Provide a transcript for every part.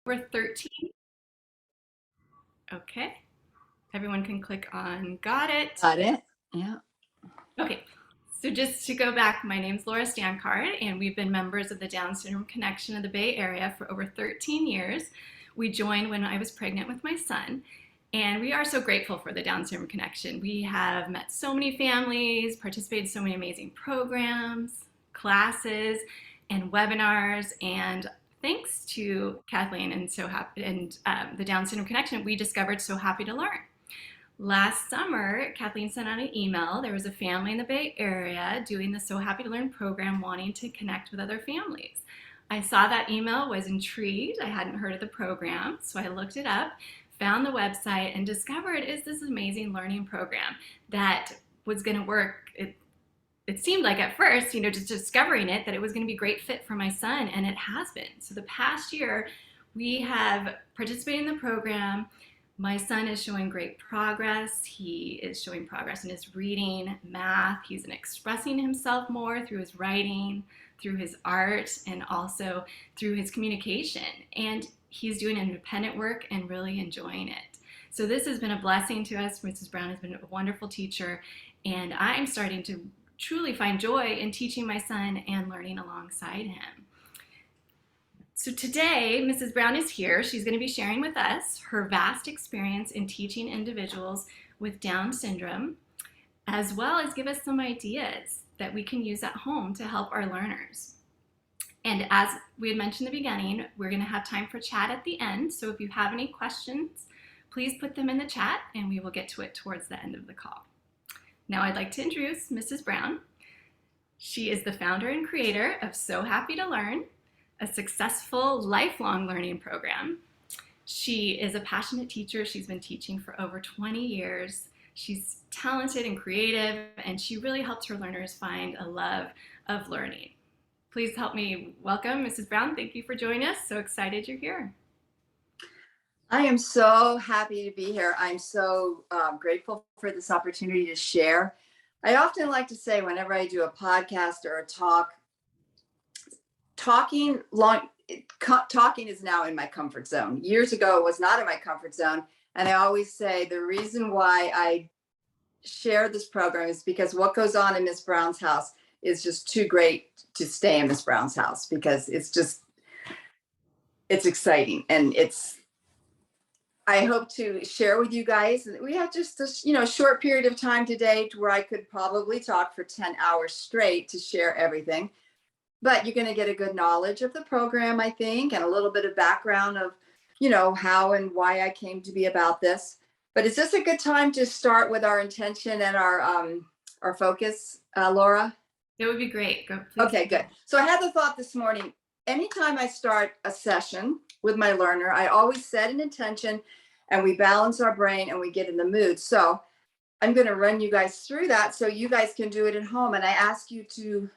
We're 13. Okay. Everyone can click on got it. Got it. Yeah. Okay. So just to go back, my name's Laura Stancard, and we've been members of the Down Syndrome Connection of the Bay Area for over 13 years. We joined when I was pregnant with my son, and we are so grateful for the Down Syndrome Connection. We have met so many families, participated in so many amazing programs, classes, and webinars, and thanks to Kathleen and the Down Syndrome Connection, we discovered So Happy to Learn. Last summer, Kathleen sent out an email. There was a family in the Bay Area doing the So Happy to Learn program, wanting to connect with other families. I saw that email, was intrigued. I hadn't heard of the program, so I looked it up, found the website, and discovered is this amazing learning program that was going to work. It seemed like at first, just discovering it, that it was going to be a great fit for my son, and it has been. So the past year, we have participated in the program. My son is showing great progress. He is showing progress in his reading, math. He's expressing himself more through his writing, through his art, and also through his communication. And he's doing independent work and really enjoying it. So this has been a blessing to us. Mrs. Brown has been a wonderful teacher, and I'm starting to truly find joy in teaching my son and learning alongside him. So today, Mrs. Brown is here. She's going to be sharing with us her vast experience in teaching individuals with Down syndrome, as well as give us some ideas that we can use at home to help our learners. And as we had mentioned in the beginning, we're going to have time for chat at the end. So if you have any questions, please put them in the chat and we will get to it towards the end of the call. Now I'd like to introduce Mrs. Brown. She is the founder and creator of So Happy to Learn, a successful lifelong learning program. She is a passionate teacher. She's been teaching for over 20 years. She's talented and creative, and she really helps her learners find a love of learning. Please help me welcome Mrs. Brown. Thank you for joining us. So excited you're here. I am so happy to be here. I'm so grateful for this opportunity to share. I often like to say whenever I do a podcast or a talk, talking is now in my comfort zone. Years ago, it was not in my comfort zone. And I always say the reason why I share this program is because what goes on in Miss Brown's house is just too great to stay in Miss Brown's house, because it's exciting. And I hope to share with you guys. We have just this, short period of time today to where I could probably talk for 10 hours straight to share everything. But you're going to get a good knowledge of the program, I think, and a little bit of background of, how and why I came to be about this. But is this a good time to start with our intention and our focus, Laura? It would be great. Go, please. Okay, good. So I had the thought this morning, anytime I start a session with my learner, I always set an intention and we balance our brain and we get in the mood. So I'm going to run you guys through that so you guys can do it at home. And I ask you to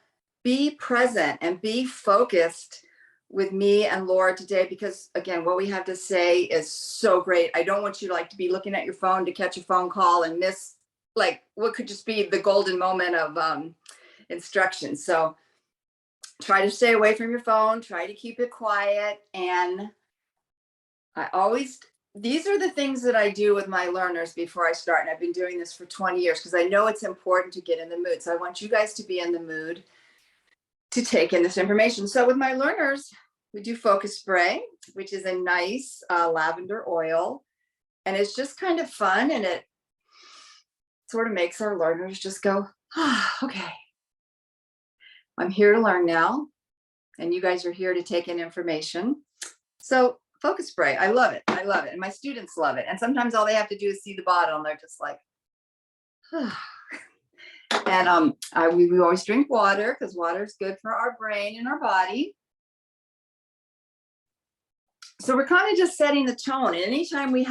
be present and be focused with me and Laura today, because again, what we have to say is so great. I don't want you to be looking at your phone to catch a phone call and miss what could just be the golden moment of instruction. So try to stay away from your phone, try to keep it quiet. And these are the things that I do with my learners before I start. And I've been doing this for 20 years because I know it's important to get in the mood. So I want you guys to be in the mood to take in this information. So with my learners, we do focus spray, which is a nice lavender oil. And it's just kind of fun. And it sort of makes our learners just go, okay, I'm here to learn now. And you guys are here to take in information. So focus spray, I love it. I love it. And my students love it. And sometimes all they have to do is see the bottle and they're just like, And we always drink water because water is good for our brain and our body. So we're kind of just setting the tone. And anytime we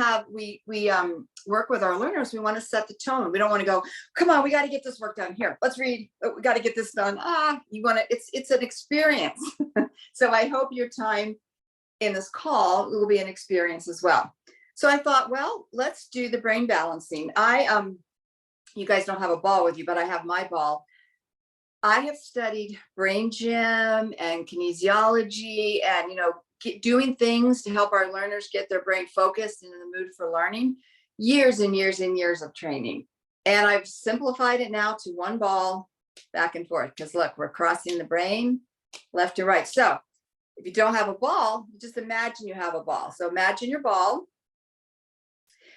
work with our learners, we want to set the tone. We don't want to go, come on, we got to get this work done. Here, let's read. We got to get this done. It's an experience. So I hope your time in this call will be an experience as well. So I thought, well, let's do the brain balancing. You guys don't have a ball with you, but I have my ball. I have studied brain gym and kinesiology and, doing things to help our learners get their brain focused and in the mood for learning. Years and years and years of training. And I've simplified it now to one ball back and forth, because look, we're crossing the brain left to right. So if you don't have a ball, just imagine you have a ball. So imagine your ball.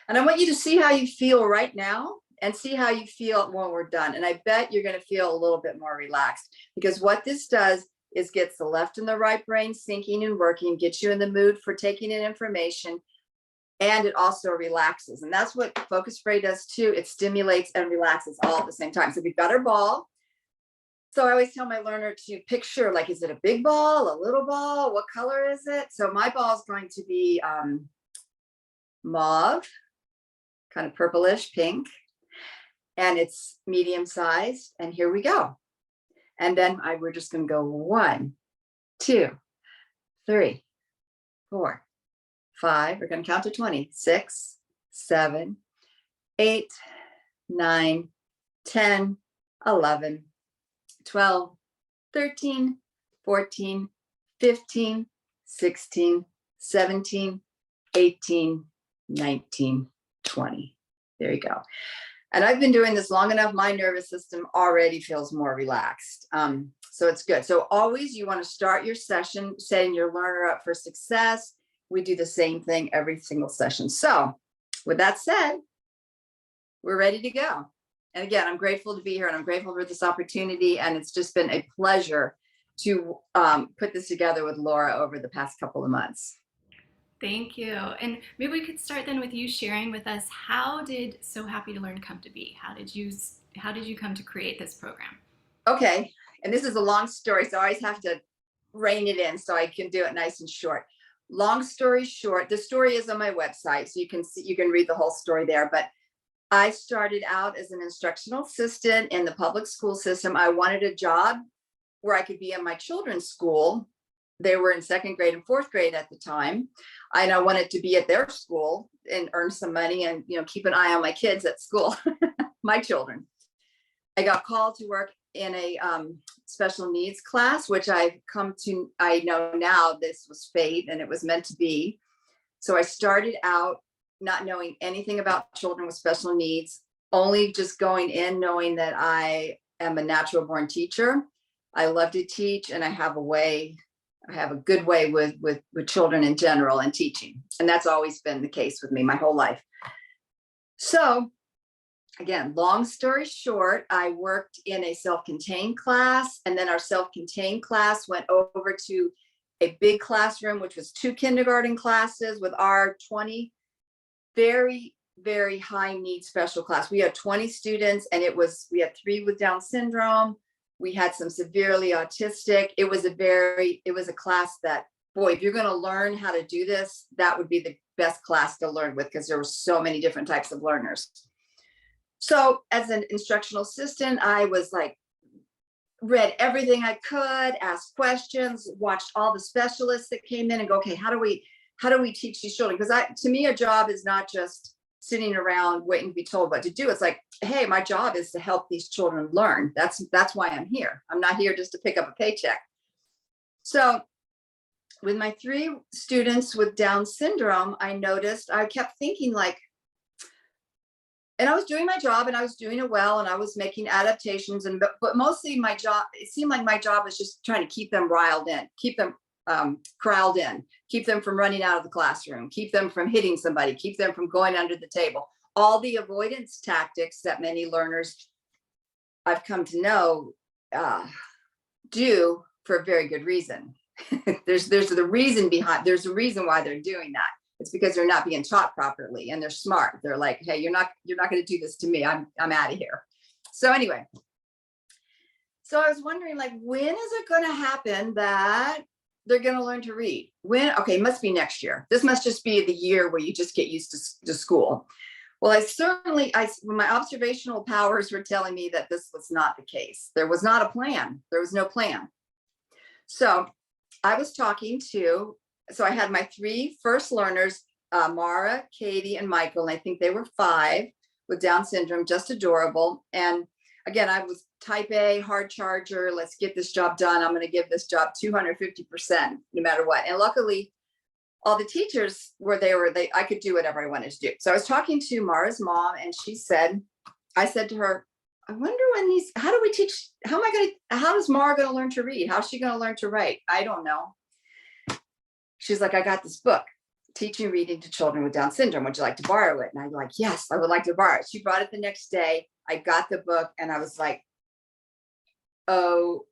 And I want you to see how you feel right now and see how you feel when we're done. And I bet you're going to feel a little bit more relaxed, because what this does is gets the left and the right brain syncing and working, gets you in the mood for taking in information, and it also relaxes. And that's what Focus Spray does too. It stimulates and relaxes all at the same time. So we've got our ball. So I always tell my learner to picture, like, is it a big ball, a little ball? What color is it? So my ball is going to be mauve, kind of purplish pink, and it's medium sized. And here we go. And then we're just going to go 1, 2, 3, 4, 5. We're going to count to 20. 6, 7, 8, 9, 10, 11, 12, 13, 14, 15, 16, 17, 18, 19, 20. There you go. And I've been doing this long enough, my nervous system already feels more relaxed. So it's good. So always you want to start your session setting your learner up for success. We do the same thing every single session. So with that said, we're ready to go. And again, I'm grateful to be here, and I'm grateful for this opportunity. And it's just been a pleasure to put this together with Laura over the past couple of months. Thank you. And maybe we could start then with you sharing with us, how did So Happy to Learn come to be? How did you come to create this program? Okay. And this is a long story, so I always have to rein it in so I can do it nice and short. Long story short, the story is on my website, so you can read the whole story there. But I started out as an instructional assistant in the public school system. I wanted a job where I could be in my children's school. They were in 2nd grade and 4th grade at the time. And I wanted to be at their school and earn some money and, keep an eye on my kids at school, my children. I got called to work in a special needs class, which I know now this was fate and it was meant to be. So I started out not knowing anything about children with special needs, only just going in knowing that I am a natural born teacher. I love to teach, and I have a good way with children in general and teaching. And that's always been the case with me my whole life. So again, long story short, I worked in a self-contained class, and then our self-contained class went over to a big classroom, which was 2 kindergarten classes with our 20 very, very high need special class. We had 20 students, and we had 3 with Down syndrome. We had some severely autistic. It was a class that, boy, if you're going to learn how to do this, that would be the best class to learn with, because there were so many different types of learners. So as an instructional assistant, I was read everything I could, asked questions, watched all the specialists that came in and go, okay, how do we teach these children? Because to me, a job is not just sitting around waiting to be told what to do. It's like, hey, my job is to help these children learn. That's why I'm here. I'm not here just to pick up a paycheck. So with my 3 students with Down syndrome, I kept thinking and I was doing my job and I was doing it well, and I was making adaptations, but mostly my job, it seemed like my job was just trying to keep them riled in, keep them corralled in, keep them from running out of the classroom, keep them from hitting somebody, keep them from going under the table. All the avoidance tactics that many learners I've come to know do for a very good reason. There's a reason why they're doing that. It's because they're not being taught properly, and they're smart. They're like, hey, you're not going to do this to me. I'm out of here. So anyway, so I was wondering, when is it going to happen that they're going to learn to read? When? Okay, it must be next year. This must just be the year where you just get used to school. Well, my observational powers were telling me that this was not the case. There was not a plan. There was no plan. So I was so I had my 3 first learners, Mara, Katie, and Michael, and I think they were 5 with Down syndrome, just adorable. And again, I was type A, hard charger. Let's get this job done. I'm going to give this job 250%, no matter what. And luckily, all the teachers I could do whatever I wanted to do. So I was talking to Mara's mom, and I said to her, I wonder how do we teach, how is Mara going to learn to read? How's she going to learn to write? I don't know. She's like, I got this book, Teaching Reading to Children with Down Syndrome. Would you like to borrow it? And I'm like, yes, I would like to borrow it. She brought it the next day. I got the book and I was like, oh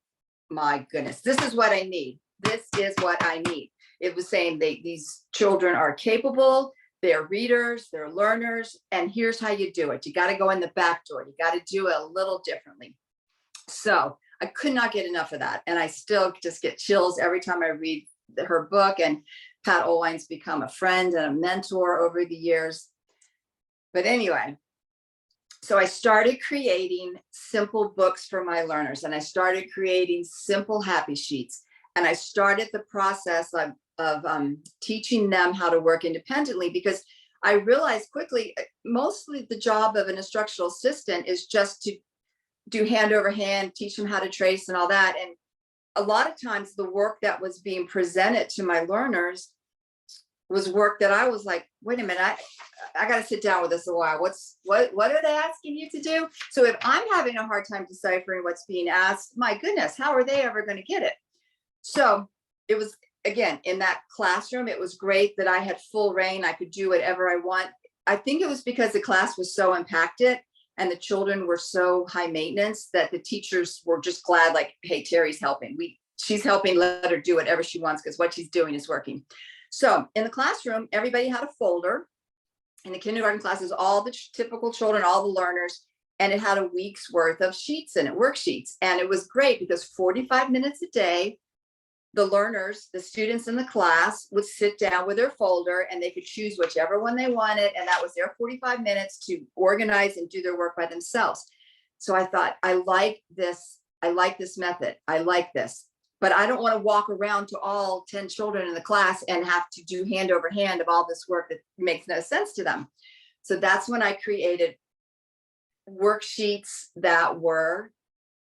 my goodness, this is what I need. This is what I need. It was saying these children are capable, they're readers, they're learners, and here's how you do it. You got to go in the back door. You got to do it a little differently. So I could not get enough of that. And I still just get chills every time I read her book. And Pat Olwine's become a friend and a mentor over the years. But anyway, so I started creating simple books for my learners, and I started creating simple happy sheets. And I started the process of teaching them how to work independently, because I realized quickly, mostly the job of an instructional assistant is just to do hand over hand, teach them how to trace and all that. And a lot of times the work that was being presented to my learners was work that I was like, wait a minute, I got to sit down with this a while. What are they asking you to do? So if I'm having a hard time deciphering what's being asked, my goodness, how are they ever going to get it? So it was, again, in that classroom, it was great that I had full reign. I could do whatever I want. I think it was because the class was so impacted and the children were so high maintenance that the teachers were just glad, like, hey, Terry's helping. She's helping, let her do whatever she wants because what she's doing is working. So in the classroom, everybody had a folder. In the kindergarten classes, all the typical children, all the learners, and it had a week's worth of sheets in it, worksheets. And it was great because 45 minutes a day, the learners, the students in the class would sit down with their folder and they could choose whichever one they wanted. And that was their 45 minutes to organize and do their work by themselves. So I thought, I like this method. I like this, but I don't want to walk around to all 10 children in the class and have to do hand over hand of all this work that makes no sense to them. So that's when I created worksheets that were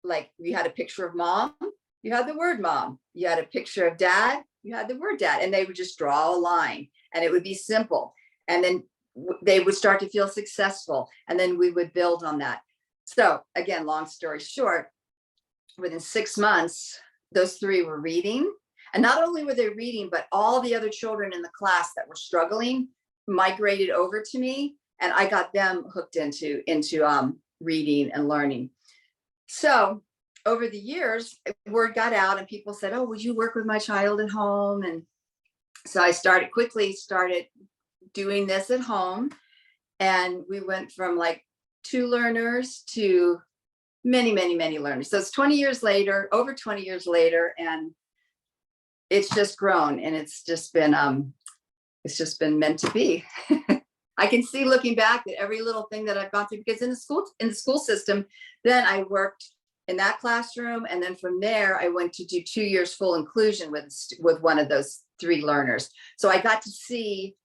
like, you had a picture of mom, you had the word mom, you had a picture of dad, you had the word dad, and they would just draw a line and it would be simple. And then they would start to feel successful. And then we would build on that. So again, long story short, within 6 months, those 3 were reading. And not only were they reading, but all the other children in the class that were struggling migrated over to me, and I got them hooked into reading and learning. So over the years, word got out and people said, oh, would you work with my child at home? And so I quickly started doing this at home. And we went from like 2 learners to many, many, many learners. So it's 20 years later, over 20 years later, and it's just grown, and it's just been meant to be. I can see looking back at every little thing that I've gone through, because in the school system, then I worked in that classroom. And then from there, I went to do 2 years full inclusion with one of those 3 learners. So I got to see,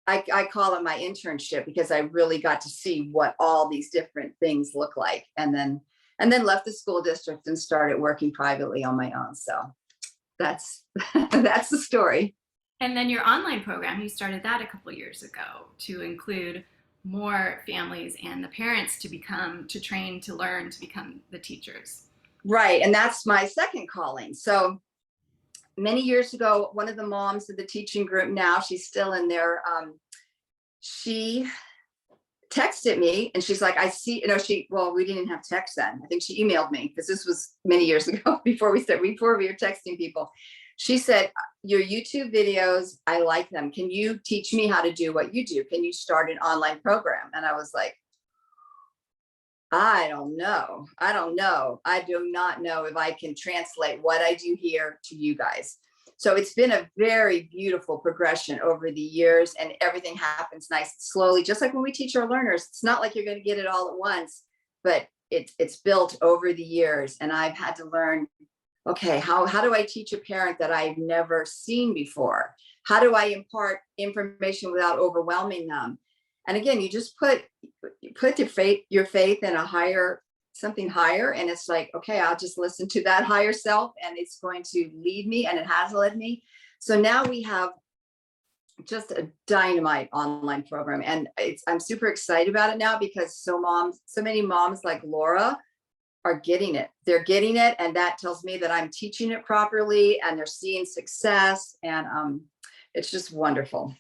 I call it my internship, because I really got to see what all these different things look like. And then left the school district and started working privately on my own. So that's the story. And then your online program, you started that a couple years ago to include more families and the parents to train, to learn, to become the teachers. Right. And that's my second calling. So many years ago, one of the moms of the teaching group, now she's still in there, she texted me and she's like, I see, we didn't have text then. I think she emailed me, because this was many years ago before we were texting people. She said, your YouTube videos, I like them. Can you teach me how to do what you do? Can you start an online program? And I was like, I don't know. I do not know if I can translate what I do here to you guys. So it's been a very beautiful progression over the years, and everything happens nice and slowly, just like when we teach our learners. It's not like you're going to get it all at once, but it's built over the years. And I've had to learn, okay, how do I teach a parent that I've never seen before? How do I impart information without overwhelming them? And again, you just put your faith in something higher. And it's like, okay, I'll just listen to that higher self, and it's going to lead me, and it has led me. So now we have just a dynamite online program. And I'm super excited about it now because so many moms like Laura are getting it. They're getting it. And that tells me that I'm teaching it properly and they're seeing success. And it's just wonderful.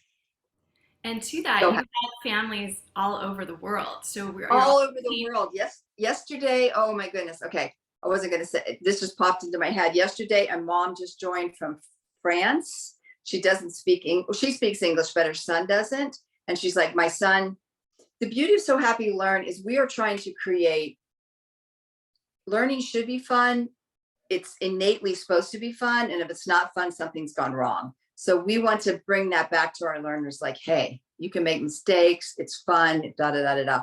And to that, So you have families all over the world. So you're all all over the world. Yes. Yesterday, oh my goodness. Okay. I wasn't going to say, this just popped into my head. Yesterday, a mom just joined from France. She doesn't speak English. She speaks English, but her son doesn't. And she's like, my son, the beauty of So Happy to Learn is we are trying to create learning should be fun. It's innately supposed to be fun. And if it's not fun, something's gone wrong. So we want to bring that back to our learners like, hey, you can make mistakes. It's fun, da, da, da, da, da.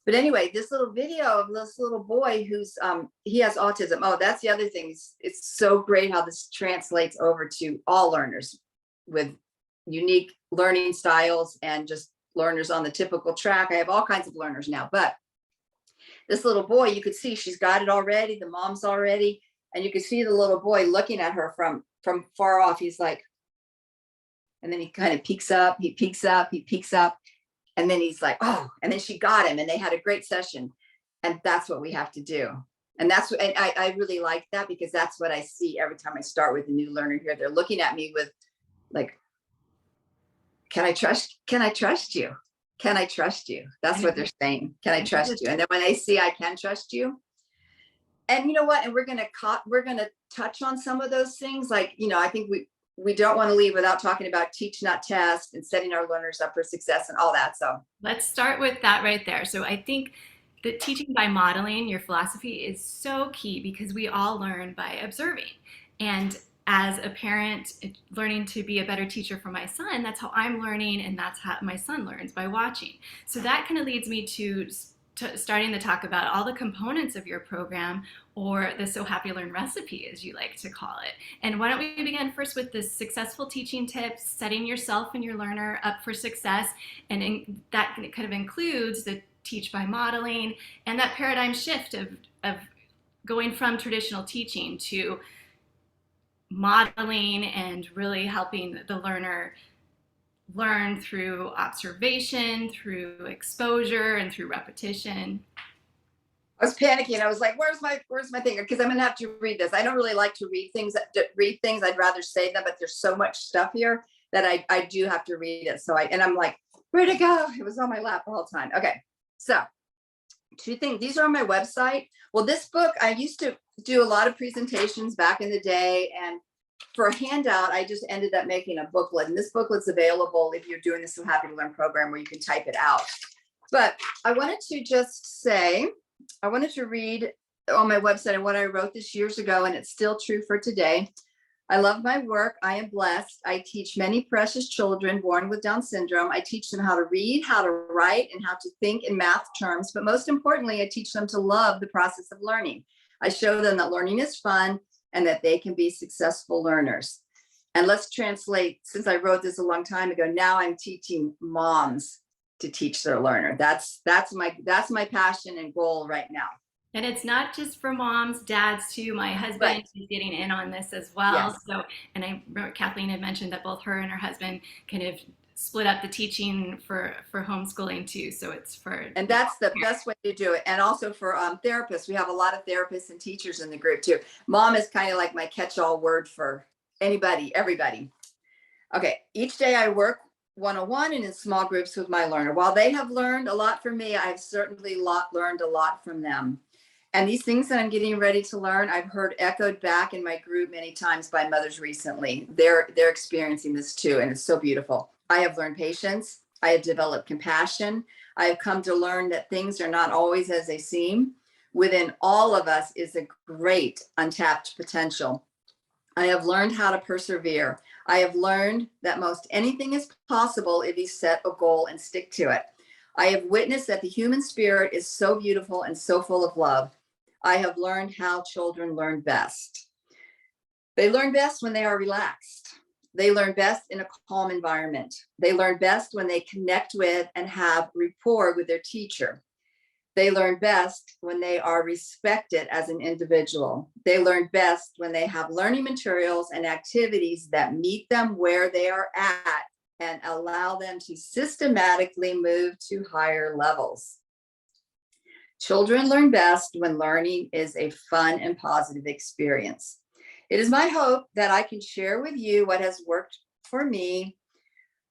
But anyway, this little video of this little boy who's, he has autism. Oh, that's the other thing. It's so great how this translates over to all learners with unique learning styles and just learners on the typical track. I have all kinds of learners now, but this little boy, you could see she's got it already. The mom's already, and you could see the little boy looking at her from far off. He's like, and then he kind of peeks up, he peeks up, he peeks up. And then he's like, oh, and then she got him and they had a great session. And that's what we have to do. And that's what I really like that because that's what I see every time I start with a new learner here. They're looking at me with like, can I trust you? Can I trust you? That's what they're saying. Can I trust you? And then when they see I can trust you, and you know what? And we're gonna touch on some of those things. Like, I think we don't want to leave without talking about teach, not test, and setting our learners up for success and all that. So let's start with that right there. So I think that teaching by modeling, your philosophy, is so key because we all learn by observing. And as a parent learning to be a better teacher for my son, that's how I'm learning, and that's how my son learns, by watching. So that kind of leads me to starting to talk about all the components of your program, or the So Happy Learn recipe, as you like to call it. And why don't we begin first with the successful teaching tips, setting yourself and your learner up for success. And that kind of includes the teach by modeling and that paradigm shift of going from traditional teaching to modeling and really helping the learner learn through observation, through exposure, and through repetition. I was panicking. I was like, where's my thing? Because I'm gonna have to read this. I don't really like to read things. I'd rather say them, but there's so much stuff here that I do have to read it. So I'm like, where'd it go? It was on my lap the whole time. Okay. So 2 things. These are on my website. Well, this book, I used to do a lot of presentations back in the day, and for a handout, I just ended up making a booklet. And this booklet's available if you're doing the So Happy to Learn program, where you can type it out. But I wanted to read on my website and what I wrote this years ago, and it's still true for today. I love my work. I am blessed. I teach many precious children born with Down syndrome. I teach them how to read, how to write, and how to think in math terms. But most importantly, I teach them to love the process of learning. I show them that learning is fun and that they can be successful learners. And let's translate, since I wrote this a long time ago, now I'm teaching moms to teach their learner. That's my passion and goal right now. And it's not just for moms, dads too. My husband is getting in on this as well. Yes. So, and I remember Kathleen had mentioned that both her and her husband kind of split up the teaching for homeschooling too. So it's for, and that's the best way to do it. And also for therapists, we have a lot of therapists and teachers in the group too. Mom is kind of like my catch-all word for anybody, everybody. Okay, each day I work one-on-one and in small groups with my learner. While they have learned a lot from me, I've certainly learned a lot from them. And these things that I'm getting ready to learn, I've heard echoed back in my group many times by mothers recently. They're experiencing this too, and it's so beautiful. I have learned patience. I have developed compassion. I have come to learn that things are not always as they seem. Within all of us is a great untapped potential. I have learned how to persevere. I have learned that most anything is possible if you set a goal and stick to it. I have witnessed that the human spirit is so beautiful and so full of love. I have learned how children learn best. They learn best when they are relaxed. They learn best in a calm environment. They learn best when they connect with and have rapport with their teacher. They learn best when they are respected as an individual. They learn best when they have learning materials and activities that meet them where they are at and allow them to systematically move to higher levels. Children learn best when learning is a fun and positive experience. It is my hope that I can share with you what has worked for me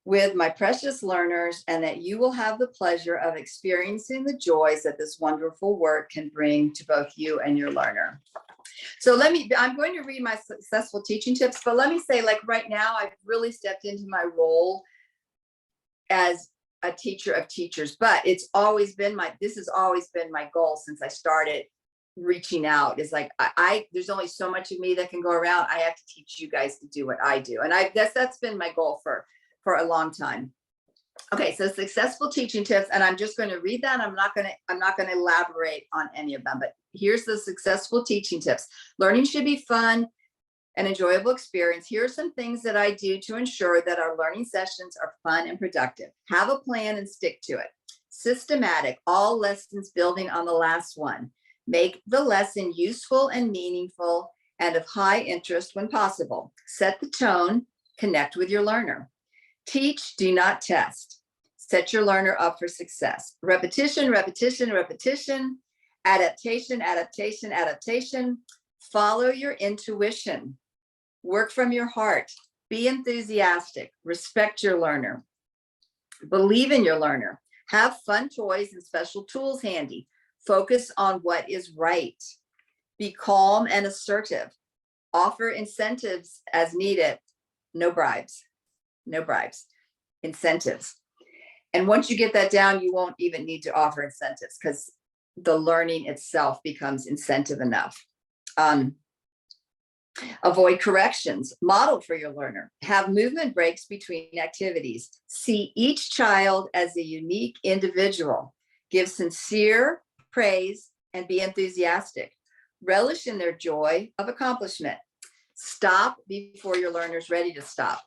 with my precious learners, and that you will have the pleasure of experiencing the joys that this wonderful work can bring to both you and your learner. So I'm going to read my successful teaching tips, but let me say, like right now, I've really stepped into my role as a teacher of teachers, but this has always been my goal since I started reaching out. Is like, there's only so much of me that can go around. I have to teach you guys to do what I do. And that's been my goal for a long time. Okay, so successful teaching tips, and I'm just going to read that. I'm not going to elaborate on any of them, but here's the successful teaching tips. Learning should be fun and enjoyable experience. Here are some things that I do to ensure that our learning sessions are fun and productive. Have a plan and stick to it. Systematic, all lessons building on the last one. Make the lesson useful and meaningful and of high interest when possible. Set the tone, connect with your learner. Teach, do not test. Set your learner up for success. Repetition, repetition, repetition. Adaptation, adaptation, adaptation. Follow your intuition. Work from your heart. Be enthusiastic. Respect your learner. Believe in your learner. Have fun toys and special tools handy. Focus on what is right. Be calm and assertive. Offer incentives as needed. No bribes. No bribes. Incentives. And once you get that down, you won't even need to offer incentives because the learning itself becomes incentive enough. Avoid corrections. Model for your learner. Have movement breaks between activities. See each child as a unique individual. Give sincere praise and be enthusiastic. Relish in their joy of accomplishment. Stop before your learner's ready to stop.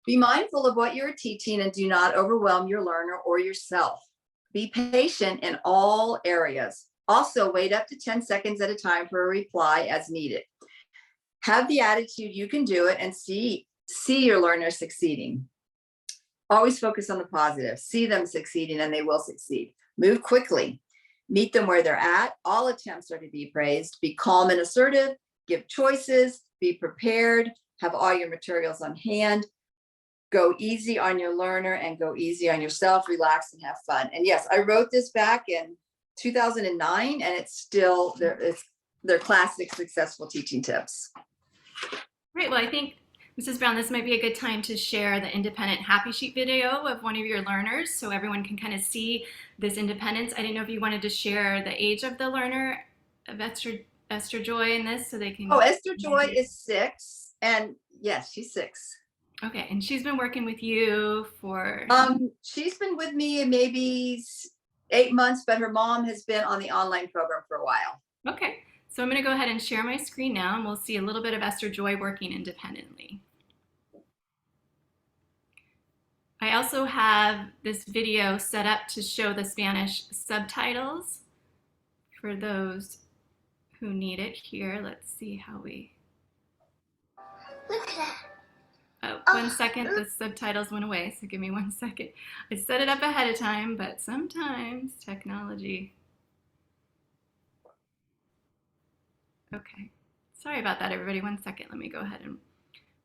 Be mindful of what you're teaching and do not overwhelm your learner or yourself. Be patient in all areas. Also, wait up to 10 seconds at a time for a reply as needed. Have the attitude you can do it and see your learner succeeding. Always focus on the positive. See them succeeding and they will succeed. Move quickly. Meet them where they're at. All attempts are to be praised. Be calm and assertive. Give choices. Be prepared. Have all your materials on hand. Go easy on your learner and go easy on yourself. Relax and have fun. And yes, I wrote this back in 2009 and it's still there. They're classic successful teaching tips. Great. Well, I think, Mrs. Brown, this might be a good time to share the independent happy sheet video of one of your learners so everyone can kind of see this independence. I didn't know if you wanted to share the age of the learner of Esther Joy in this so they can. Oh, Esther Joy is 6. And yes, she's 6. Okay. And she's been working with you for? She's been with me maybe 8 months, but her mom has been on the online program for a while. Okay. So I'm going to go ahead and share my screen now and we'll see a little bit of Esther Joy working independently. I also have this video set up to show the Spanish subtitles for those who need it here. Let's see how we. Look at that. Oh, 1 second, the subtitles went away, so give me 1 second. I set it up ahead of time, but sometimes technology. Okay, sorry about that, everybody. 1 second, let me go ahead and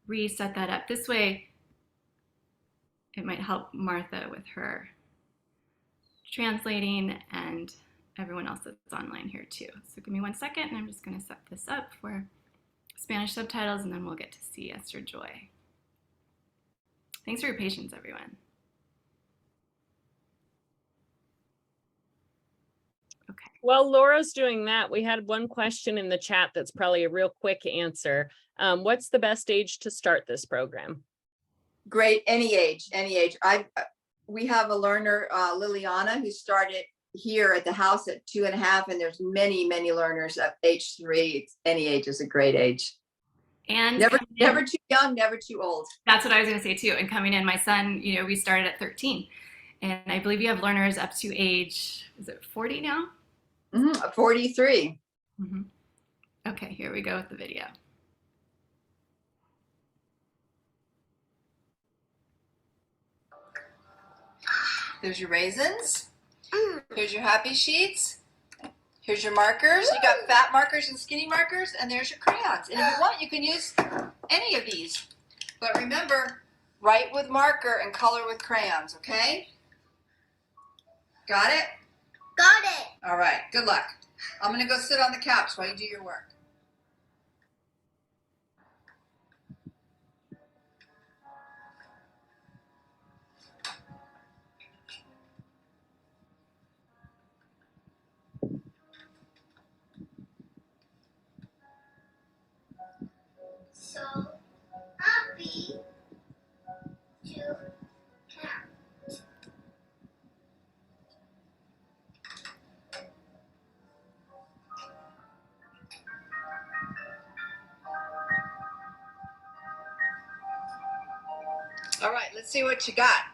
reset that up. This way, it might help Martha with her translating and everyone else that's online here too. So give me 1 second, and I'm just going to set this up for Spanish subtitles, and then we'll get to see Esther Joy. Thanks for your patience, everyone. Okay. While Laura's doing that, we had one question in the chat that's probably a real quick answer. What's the best age to start this program? Great, any age, any age. We have a learner, Liliana, who started here at the house at 2.5, and there's many, many learners at age 3. Any age is a great age. And never too young, never too old. That's what I was going to say too. And coming in, my son, we started at 13, and I believe you have learners up to age, is it 40 now? 43. Mm-hmm. Okay, here we go with the video. There's your raisins. Mm. Here's your happy sheets. Here's your markers. You got fat markers and skinny markers, and there's your crayons. And if you want, you can use any of these. But remember, write with marker and color with crayons, okay? Got it? Got it. All right, good luck. I'm gonna go sit on the couch while you do your work. So happy to have. All right, let's see what you got.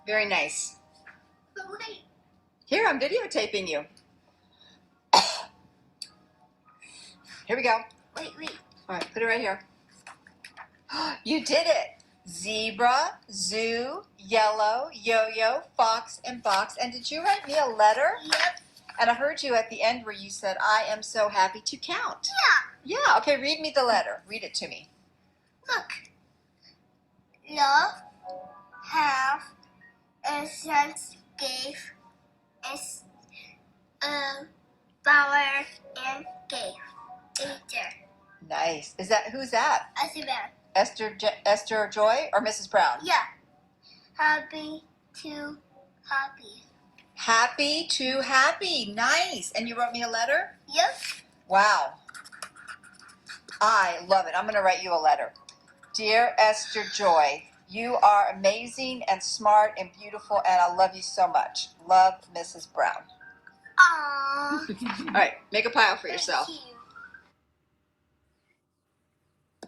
Very nice. But wait, Here, I'm videotaping you. Here we go. wait. All right, put it right here. You did it. Zebra, zoo, yellow, yo-yo, fox, and box. And did you write me a letter? Yep. And I heard you at the end where you said, I am so happy to count. Yeah, okay, read me the letter. Read it to me. Look. Love, have, essence, gave, is, power, and gave. Later. Nice. Who's that? Isabel. Esther Joy or Mrs. Brown? Yeah. Happy to happy. Happy to happy. Nice. And you wrote me a letter? Yep. Wow. I love it. I'm going to write you a letter. Dear Esther Joy, you are amazing and smart and beautiful, and I love you so much. Love, Mrs. Brown. Aww. All right, make a pile for yourself. Thank you.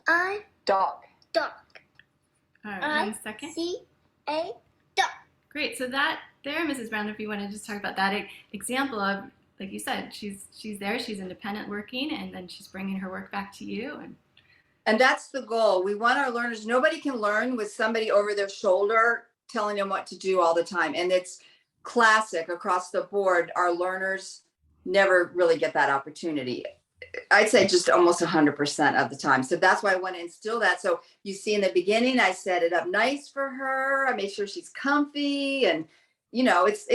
I Dog. dog. All right, I 1 second. see a dog. Great. So that there, Mrs. Brown, if you want to just talk about that example of, like you said, she's there, she's independent working, and then she's bringing her work back to you. And that's the goal. We want our learners, nobody can learn with somebody over their shoulder telling them what to do all the time. And it's classic across the board. Our learners never really get that opportunity. I'd say just almost 100% of the time. So that's why I want to instill that. So you see in the beginning, I set it up nice for her. I made sure she's comfy, and you know, it's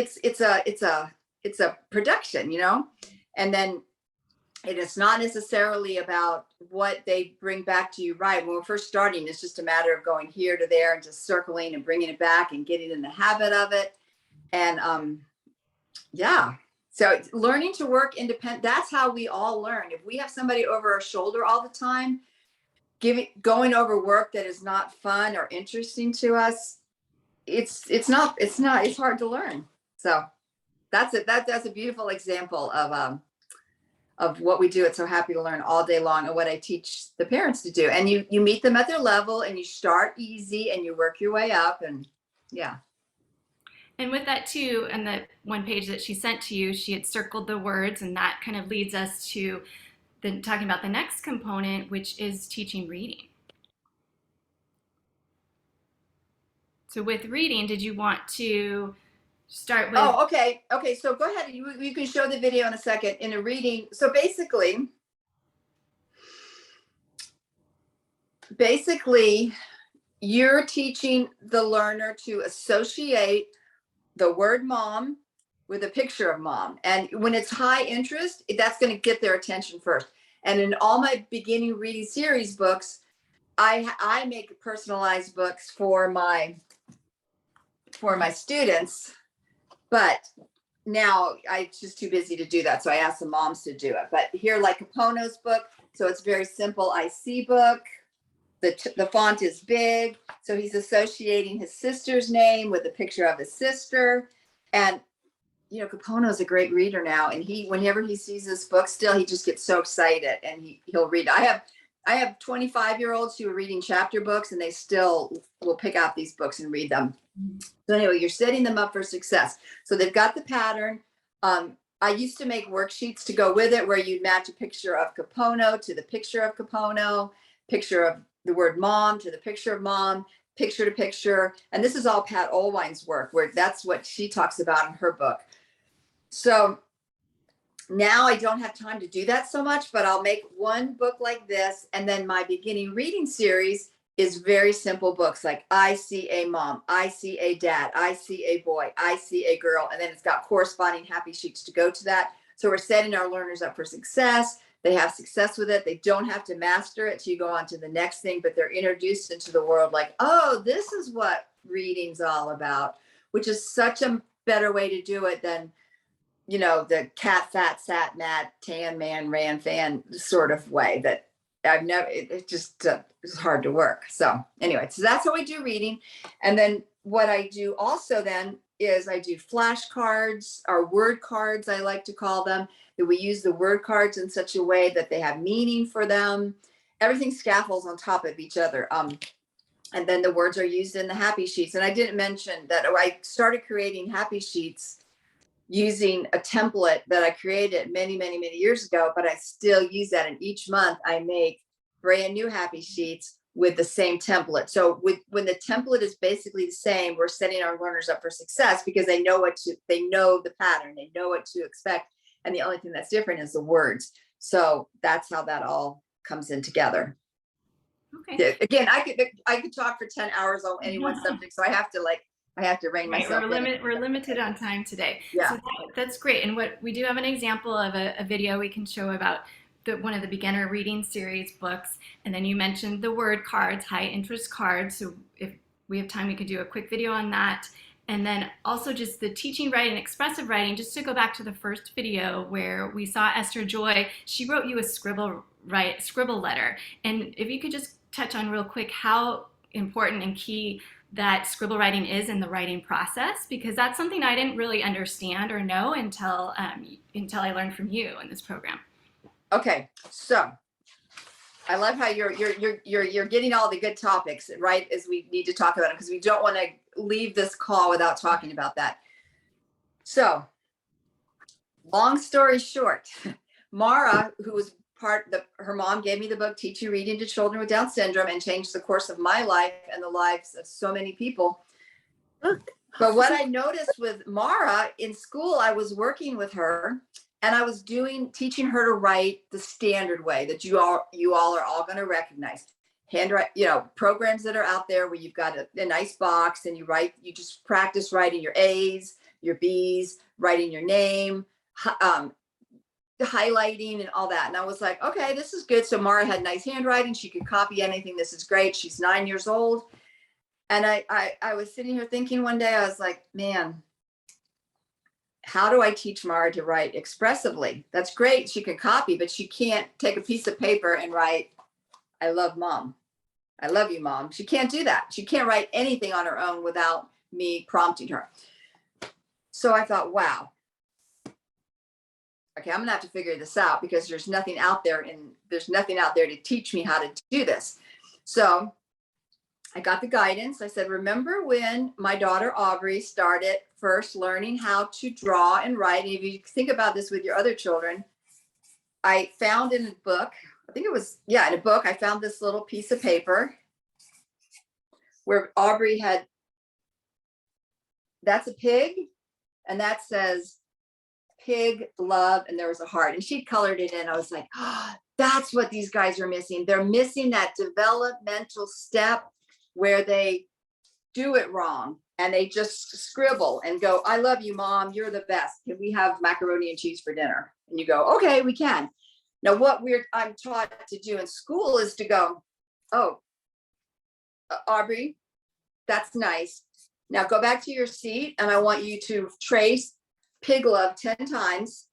a production, you know, and then it is not necessarily about what they bring back to you. Right. When we're first starting, it's just a matter of going here to there and just circling and bringing it back and getting in the habit of it. And yeah. So learning to work independent, that's how we all learn. If we have somebody over our shoulder all the time, going over work that is not fun or interesting to us, it's hard to learn. So that's a beautiful example of what we do at So Happy to Learn all day long, and what I teach the parents to do. And you meet them at their level, and you start easy and you work your way up, and yeah. And with that too, and the one page that she sent to you, she had circled the words, and that kind of leads us to talking about the next component, which is teaching reading. So with reading, did you want to start with? Oh, okay. Okay, so go ahead. You can show the video in a second. In a reading, so basically, you're teaching the learner to associate the word mom with a picture of mom. And when it's high interest, that's going to get their attention first. And in all my beginning reading series books, I make personalized books for my students, but now I'm just too busy to do that. So I ask the moms to do it. But here, like Capono's book, so it's very simple IC book. The font is big. So he's associating his sister's name with a picture of his sister. And, you know, Capono's a great reader now. And whenever he sees this book, still, he just gets so excited and he'll read. I have 25-year-olds who are reading chapter books, and they still will pick out these books and read them. So anyway, you're setting them up for success. So they've got the pattern. I used to make worksheets to go with it where you'd match a picture of Capono to the picture of Capono, picture of the word mom to the picture of mom. picture to picture. And this is all Pat Olwine's work, where that's what she talks about in her book. So now I don't have time to do that so much, but I'll make one book like this. And then my beginning reading series is very simple books like I See a Mom, I See a Dad, I See a Boy, I See a Girl. And then it's got corresponding happy sheets to go to that. So we're setting our learners up for success. They have success with it. They don't have to master it till you go on to the next thing, but they're introduced into the world like, oh, this is what reading's all about, which is such a better way to do it than, you know, the cat, fat, sat, mat, tan, man, ran, fan sort of way that I've never, it just it's hard to work. So anyway, so that's how I do reading. And then what I do also then is I do flashcards or word cards, I like to call them, that we use the word cards in such a way that they have meaning for them. Everything scaffolds on top of each other. And then the words are used in the happy sheets. And I didn't mention that I started creating happy sheets using a template that I created many, many, many years ago, but I still use that. And each month I make brand new happy sheets with the same template. So when the template is basically the same, we're setting our learners up for success because they know they know the pattern, they know what to expect. And the only thing that's different is the words. So that's how that all comes in together. Okay. Again, I could talk for 10 hours on any one subject. So I have to rein Right, myself in. we're limited on time today. Yeah. So that's great. And what we do have an example of a video we can show about one of the beginner reading series books. And then you mentioned the word cards, high interest cards. So if we have time, we could do a quick video on that. And then also just the teaching writing, expressive writing, just to go back to the first video where we saw Esther Joy, she wrote you a scribble letter. And if you could just touch on real quick how important and key that scribble writing is in the writing process, because that's something I didn't really understand or know until I learned from you in this program. Okay, so I love how you're getting all the good topics right as we need to talk about it, because we don't want to leave this call without talking about that. So, long story short, Mara, who was her mom gave me the book Teaching Reading to Children with Down Syndrome and changed the course of my life and the lives of so many people. But what I noticed with Mara in school, I was working with her and I was teaching her to write the standard way that you all are all going to recognize. Handwrite, programs that are out there where you've got a nice box and you just practice writing your A's, your B's, writing your name, highlighting and all that. And I was like, okay, this is good. So Mara had nice handwriting. She could copy anything. This is great. She's 9 years old. And I was sitting here thinking one day, I was like, man, how do I teach Mara to write expressively? That's great. She can copy, but she can't take a piece of paper and write, I love Mom. I love you, Mom. She can't do that. She can't write anything on her own without me prompting her. So I thought, wow. Okay, I'm gonna have to figure this out because there's nothing out there to teach me how to do this. So I got the guidance. I said, remember when my daughter Aubrey started first learning how to draw and write? And if you think about this with your other children, I found in a book, in a book, I found this little piece of paper where Aubrey that's a pig, and that says pig, love, and there was a heart, and she colored it in. I was like, oh, that's what these guys are missing. They're missing that developmental step where they do it wrong and they just scribble and go, I love you, Mom, you're the best. Can we have macaroni and cheese for dinner? And you go, okay, we can. Now what I'm taught to do in school is to go, oh, Aubrey, that's nice. Now go back to your seat and I want you to trace pig love 10 times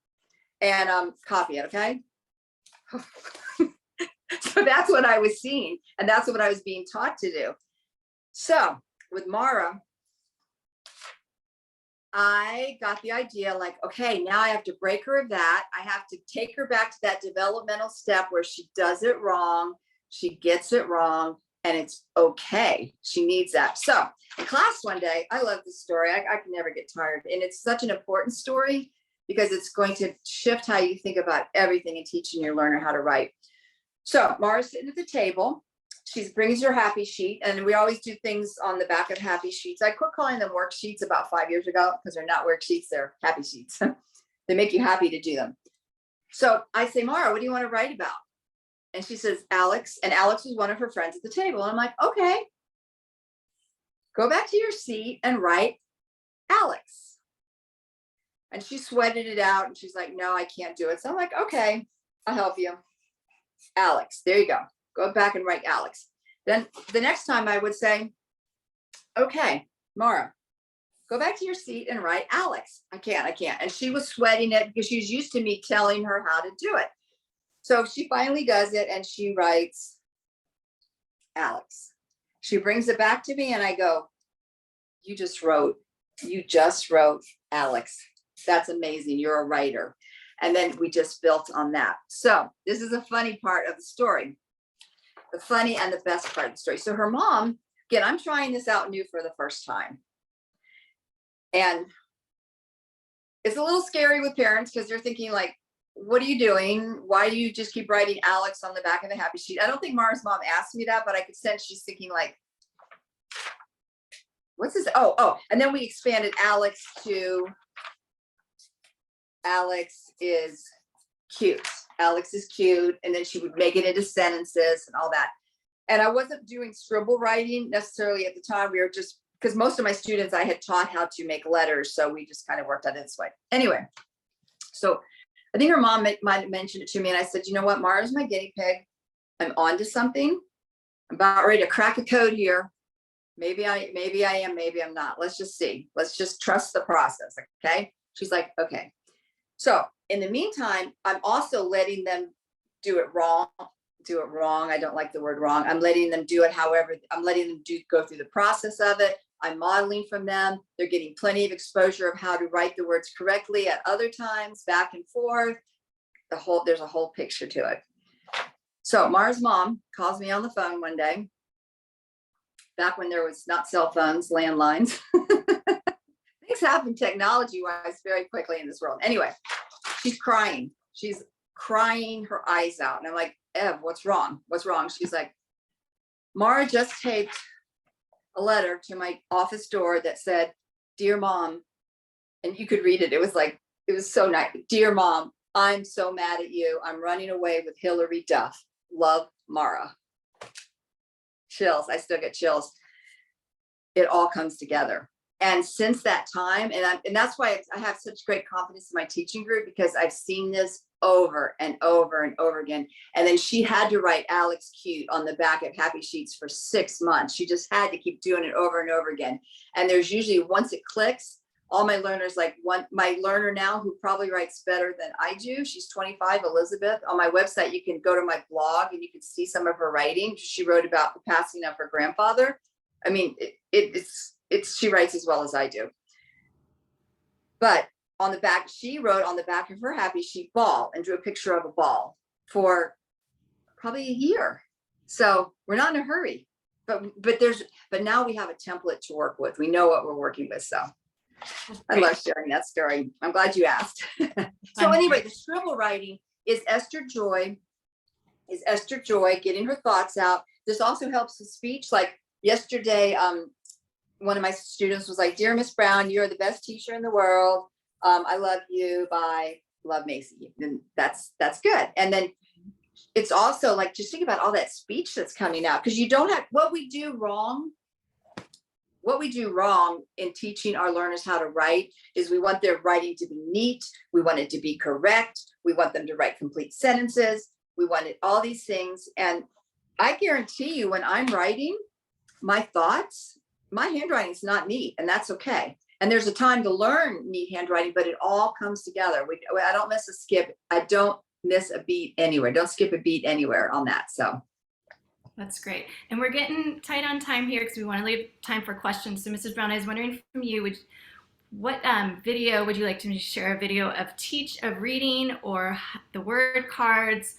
and copy it, okay? So that's what I was seeing, and that's what I was being taught to do. So with Mara, I got the idea like, okay, now I have to break her of that. I have to take her back to that developmental step where she does it wrong, she gets it wrong, and it's okay. She needs that. So in class one day, I love this story. I can never get tired. And it's such an important story because it's going to shift how you think about everything and teaching your learner how to write. So Mara's sitting at the table she brings her happy sheet, and we always do things on the back of happy sheets. I quit calling them worksheets about 5 years ago because they're not worksheets, they're happy sheets. They make you happy to do them. So I say, Mara, what do you want to write about? And she says, Alex. And Alex was one of her friends at the table. And I'm like, okay, go back to your seat and write Alex. And she sweated it out. And she's like, no, I can't do it. So I'm like, okay, I'll help you. Alex, there you go. Go back and write Alex. Then the next time I would say, okay, Mara, go back to your seat and write Alex. I can't. And she was sweating it because she was used to me telling her how to do it. So she finally does it and she writes Alex. She brings it back to me and I go, you just wrote Alex. That's amazing. You're a writer. And then we just built on that. So this is a funny part of the story. The funny and the best part of the story. So her mom, again, I'm trying this out new for the first time. And it's a little scary with parents because they're thinking like, what are you doing? Why do you just keep writing Alex on the back of the happy sheet? I don't think Mara's mom asked me that, but I could sense she's thinking like, what's this? Oh, and then we expanded Alex to Alex is cute. Alex is cute. And then she would make it into sentences and all that. And I wasn't doing scribble writing necessarily at the time. We were just, because most of my students I had taught how to make letters. So we just kind of worked on it this way. Anyway, so I think her mom might have mentioned it to me. And I said, you know what, Mara's my guinea pig. I'm onto something. I'm about ready to crack a code here. Maybe I am, maybe I'm not. Let's just see. Let's just trust the process. Okay. She's like, okay. So in the meantime, I'm also letting them do it wrong. I don't like the word wrong. I'm letting them do it. However, I'm letting them go through the process of it. I'm modeling from them. They're getting plenty of exposure of how to write the words correctly at other times, back and forth. There's a whole picture to it. So Mara's mom calls me on the phone one day, back when there was not cell phones, landlines. Things happen technology-wise very quickly in this world. Anyway, she's crying. She's crying her eyes out. And I'm like, Ev, what's wrong? What's wrong? She's like, Mara just taped a letter to my office door that said, dear mom, and you could read it. It was so nice. Dear mom, I'm so mad at you. I'm running away with Hillary Duff. Love, Mara. Chills. I still get chills. It all comes together. And since that time, and that's why I have such great confidence in my teaching group, because I've seen this over and over and over again. And then she had to write Alex Cute on the back of happy sheets for 6 months. She just had to keep doing it over and over again. And there's usually, once it clicks, all my learners, my learner now who probably writes better than I do, she's 25, Elizabeth. On my website, you can go to my blog and you can see some of her writing. She wrote about the passing of her grandfather. I mean, she writes as well as I do. But on the back, she wrote on the back of her happy sheet ball and drew a picture of a ball for probably a year. So we're not in a hurry, but now we have a template to work with. We know what we're working with. So I love sharing that story. I'm glad you asked. So anyway, the scribble writing is Esther Joy getting her thoughts out. This also helps with speech. Like yesterday, one of my students was like, dear Miss Brown, you're the best teacher in the world. I love you. Bye. Love, Macy. And that's good. And then it's also like, just think about all that speech that's coming out, because you don't have what we do wrong in teaching our learners how to write is we want their writing to be neat. We want it to be correct. We want them to write complete sentences. We wanted all these things. And I guarantee you, when I'm writing my thoughts, my handwriting is not neat, and that's okay. And there's a time to learn neat handwriting, but it all comes together. I don't miss a skip. I don't miss a beat anywhere. Don't skip a beat anywhere on that. So that's great. And we're getting tight on time here because we want to leave time for questions. So Mrs. Brown, I was wondering from you, what video would you like to share? A video of reading or the word cards?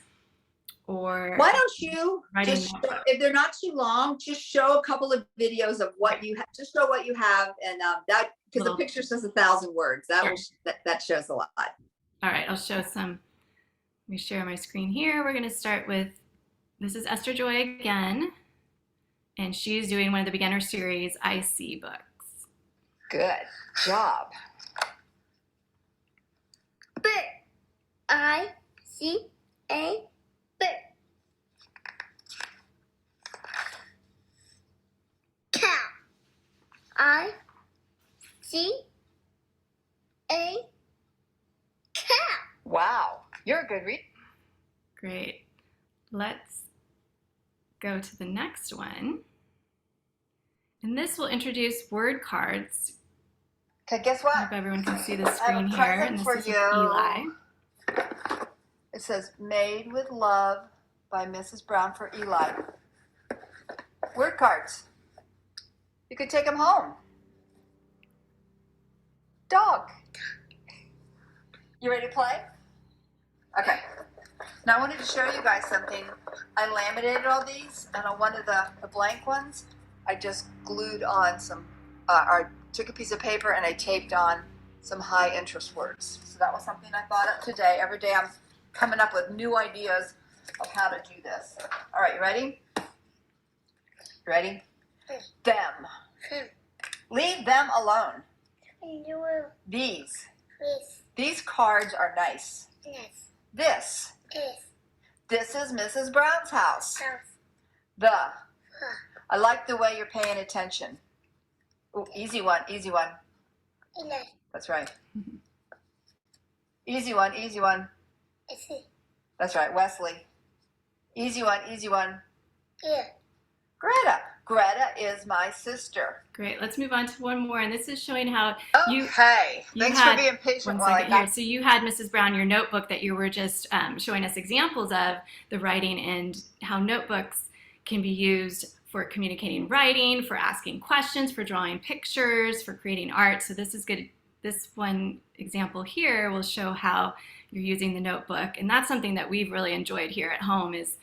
Or why don't you just, if they're not too long, just show a couple of videos of what you have, just show what you have. And that, because the picture says 1,000 words, that shows a lot. All right, I'll show some. Let me share my screen here. We're going to start with, this is Esther Joy again. and she's doing one of the beginner series I See books. Good job. Bird. I see a bird. Cow. I see a cow. Wow, you're a good reader. Great. Let's go to the next one. And this will introduce word cards. Okay, guess I what? hope everyone can see the I have a screen here. present And this for is you. with Eli. It says, Made with Love by Mrs. Brown for Eli. Word cards. You could take them home. Dog. You ready to play? Okay. Now I wanted to show you guys something. I laminated all these, and on one of the blank ones, I just glued on some, or took a piece of paper and I taped on some high interest words. So that was something I thought of today. Every day I'm coming up with new ideas of how to do this. All right, you ready? Ready? Them. Leave them alone. These. These cards are nice. This. This is Mrs. Brown's house. The. I like the way you're paying attention. Ooh, easy one, easy one. That's right. Easy one, easy one. That's right, Wesley. Easy one, easy one. Greta. Greta is my sister. Great. Let's move on to one more. And this is showing how you Okay. you Thanks had- for being patient one while I second here. got So you had, Mrs. Brown, your notebook that you were just showing us examples of the writing and how notebooks can be used for communicating writing, for asking questions, for drawing pictures, for creating art. So this is good. This one example here will show how you're using the notebook. And that's something that we've really enjoyed here at home, is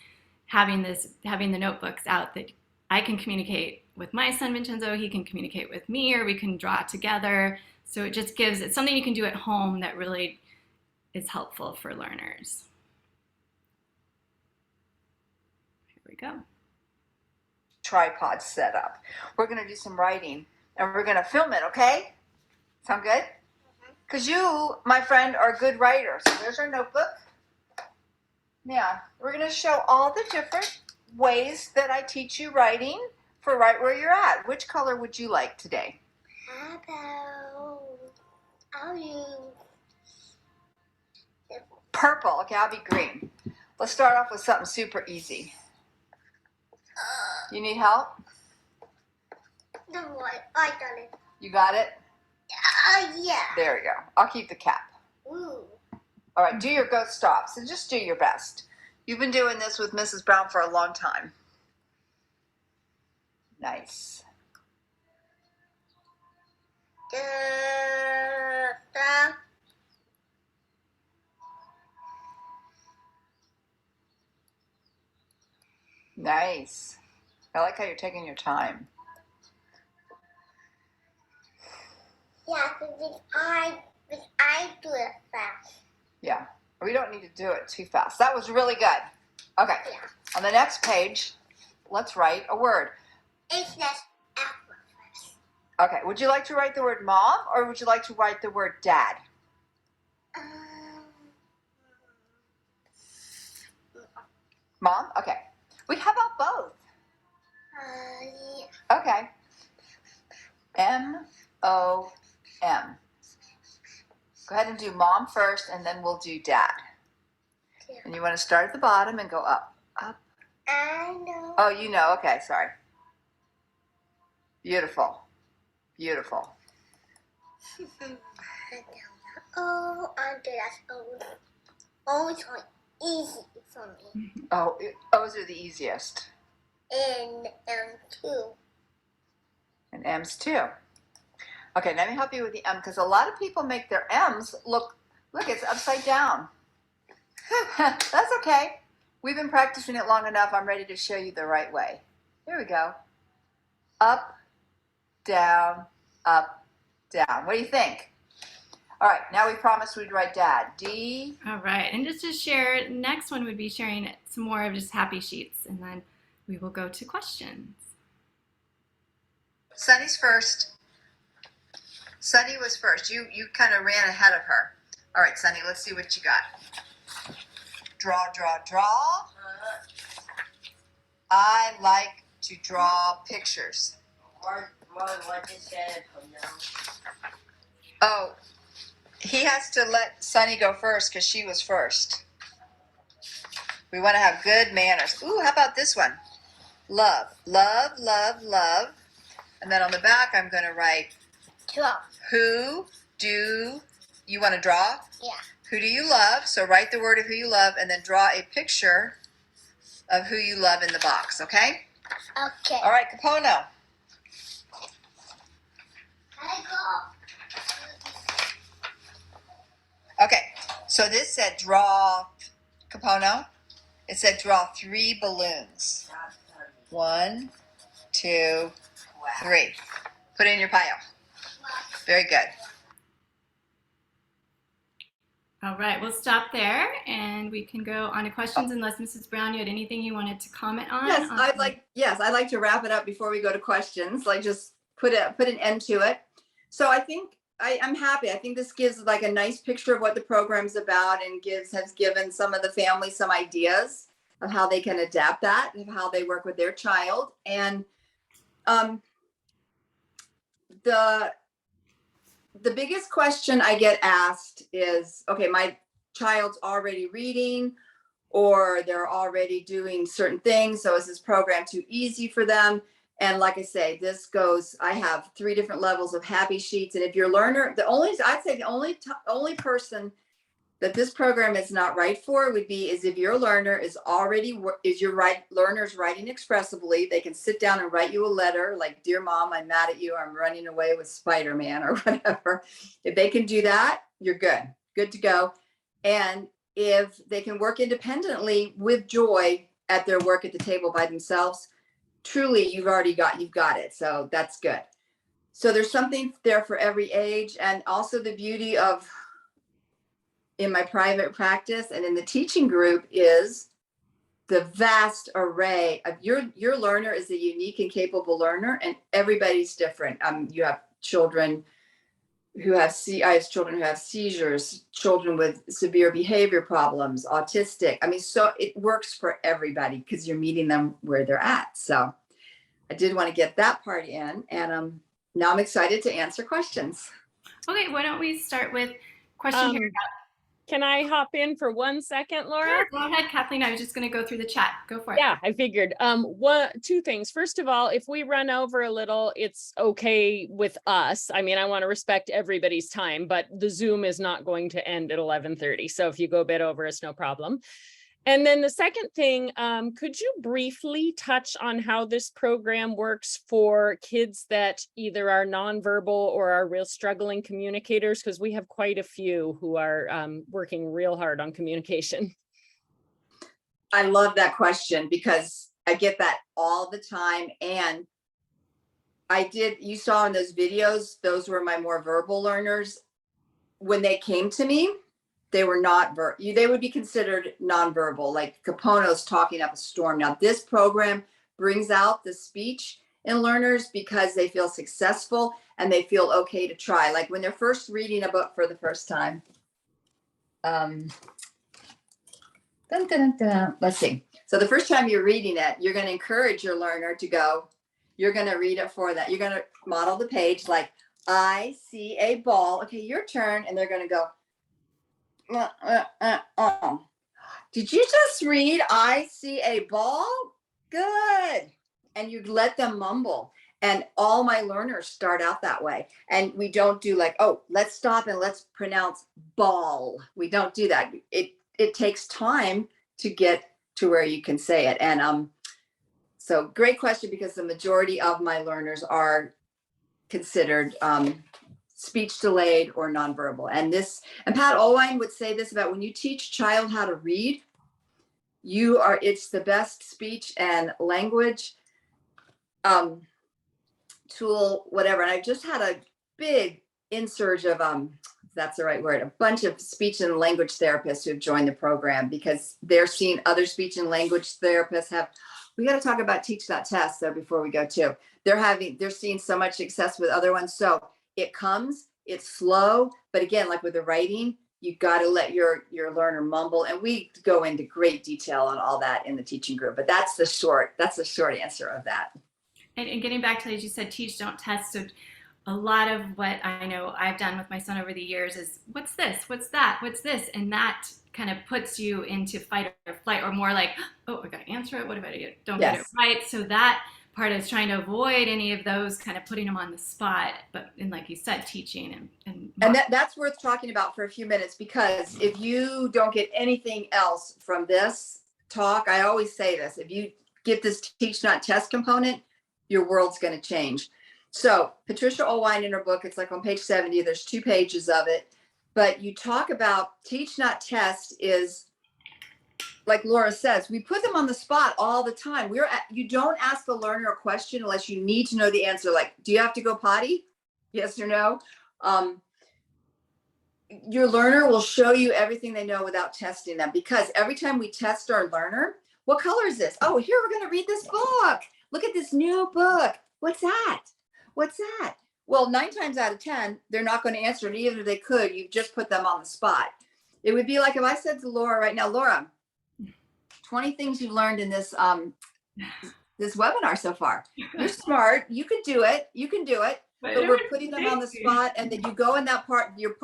having the notebooks out that I can communicate with my son Vincenzo, he can communicate with me, or we can draw together. So it just gives, it's something you can do at home that really is helpful for learners. Here we go. tripod set up. We're going to do some writing and we're going to film it, okay? Sound good? Because you, my friend, are a good writer. So there's our notebook. Now, we're going to show all the different ways that I teach you writing for right where you're at. Which color would you like today? Purple. Okay, I'll be green. Let's start off with something super easy. You need help? You got it? Yeah. There we go. I'll keep the cap. Ooh. All right, do your go stops and just do your best. You've been doing this with Mrs. Brown for a long time. Nice. Nice. I like how you're taking your time. Yeah, because I do it fast. Yeah, we don't need to do it too fast. That was really good. Okay, Yeah. on the next page, let's write a word. It's just apple first. Okay, would you like to write the word mom or would you like to write the word dad? Mom? Okay. How about both? Yeah. Okay. M-O-M. Go ahead and do mom first and then we'll do dad. Yeah. And you want to start at the bottom and go up, up. I know. Oh, you know. Okay, sorry. Beautiful. Beautiful. Oh, that's always easy for me. Oh, O's are the easiest. And two. And M's too. Okay, let me help you with the M because a lot of people make their M's look, it's upside down. That's okay. We've been practicing it long enough. I'm ready to show you the right way. Here we go. Up, down, up, down. What do you think? All right, now we promised we'd write dad. D. All right, and just to share, next one would be sharing some more of just happy sheets, and then we will go to questions. Sunny's first. Sunny was first. You kind of ran ahead of her. All right, Sunny, let's see what you got. Draw, draw, draw. I like to draw pictures. Oh, he has to let Sunny go first because she was first. We want to have good manners. Ooh, how about this one? Love, love, love, love. And then on the back, I'm going to write, Draw. who do you want to draw? Yeah. Who do you love? So write the word of who you love and then draw a picture of who you love in the box, okay? Okay. All right, Capono. I go. Okay, so this said draw, Capono. It said draw 3 balloons. 1, 2, 3. Put it in your pile. Very good. All right, we'll stop there and we can go on to questions unless Mrs. Brown, you had anything you wanted to comment on? Yes, I'd like to wrap it up before we go to questions, like just put an end to it. So I think I'm happy. I think this gives like a nice picture of what the program's about and has given some of the families some ideas of how they can adapt that and how they work with their child. And the biggest question I get asked is, okay, my child's already reading or they're already doing certain things. So is this program too easy for them? And like I say, I have 3 different levels of happy sheets. And if your learner, I'd say the only person that this program is not right for is if your learner learner's writing expressively. They can sit down and write you a letter like, dear mom, I'm mad at you. I'm running away with Spider-Man or whatever. If they can do that, you're good to go. And if they can work independently with joy at their work at the table by themselves, truly you've got it. So that's good. So there's something there for every age. And also the beauty of in my private practice and in the teaching group is the vast array of your learner is a unique and capable learner, and everybody's different. You have children who have seizures, children with severe behavior problems, autistic. So it works for everybody because you're meeting them where they're at. So I did want to get that part in, and now I'm excited to answer questions. Okay, why don't we start with question here. Can I hop in for 1 second, Laura? Sure, go ahead, Kathleen. I was just going to go through the chat. Go for it. Yeah, I figured. 2 things. First of all, if we run over a little, it's okay with us. I want to respect everybody's time, but the Zoom is not going to end at 11:30. So if you go a bit over, it's no problem. And then the second thing, could you briefly touch on how this program works for kids that either are nonverbal or are real struggling communicators? Because we have quite a few who are working real hard on communication. I love that because I get that all the time. And you saw in those videos, those were my more verbal learners. When they came to me, they were not they would be considered nonverbal, like Capono's talking up a storm. Now this program brings out the speech in learners because they feel successful and they feel okay to try. Like when they're first reading a book for the first time. Let's see. So the first time you're reading it, you're going to encourage your learner to go, you're going to read it for that. You're going to model the page like, I see a ball. Okay, your turn. And they're going to go, did you just read I see a ball? Good. And you let them mumble. And all my learners start out that way. And we don't do like, oh, let's stop and let's pronounce ball. We don't do that. It takes time to get to where you can say it. And so great question, because the majority of my learners are considered speech delayed or nonverbal. And Pat Olwine would say this about when you teach child how to read, it's the best speech and language tool, whatever. And I just had a big insurge of, if that's the right word, a bunch of speech and language therapists who have joined the program because they're seeing other speech and language therapists have We got to talk about Teach Not Test though before we go too. They're seeing so much success with other ones. So it's slow, but again, like with the writing, you got to let your learner mumble, and we go into great detail on all that in the teaching group. But that's the short answer of that. And getting back to, as you said, teach, don't test. So a lot of what I know I've done with my son over the years is, what's this? What's that? What's this? And that kind of puts you into fight or flight, or more like, oh, I got to answer it. What if I don't get it right? So that part is trying to avoid any of those, kind of putting them on the spot. But, and like you said, teaching and that's worth talking about for a few minutes, because if you don't get anything else from this talk, I always say this, if you get this teach not test component, your world's going to change. So Patricia Olwine in her book, it's like on page 70, there's 2 pages of it, but you talk about teach not test is, like Laura says, we put them on the spot all the time. You don't ask a learner a question unless you need to know the answer. Like, do you have to go potty? Yes or no? Your learner will show you everything they know without testing them, because every time we test our learner, what color is this? Oh, here, we're going to read this book. Look at this new book. What's that? What's that? Well, 9 times out of 10, they're not going to answer it. Even if they could, you've just put them on the spot. It would be like if I said to Laura right now, Laura, 20 things you've learned in this this webinar so far. You're smart. You can do it. You can do it. But we're putting them on the spot, and then you go in that part of your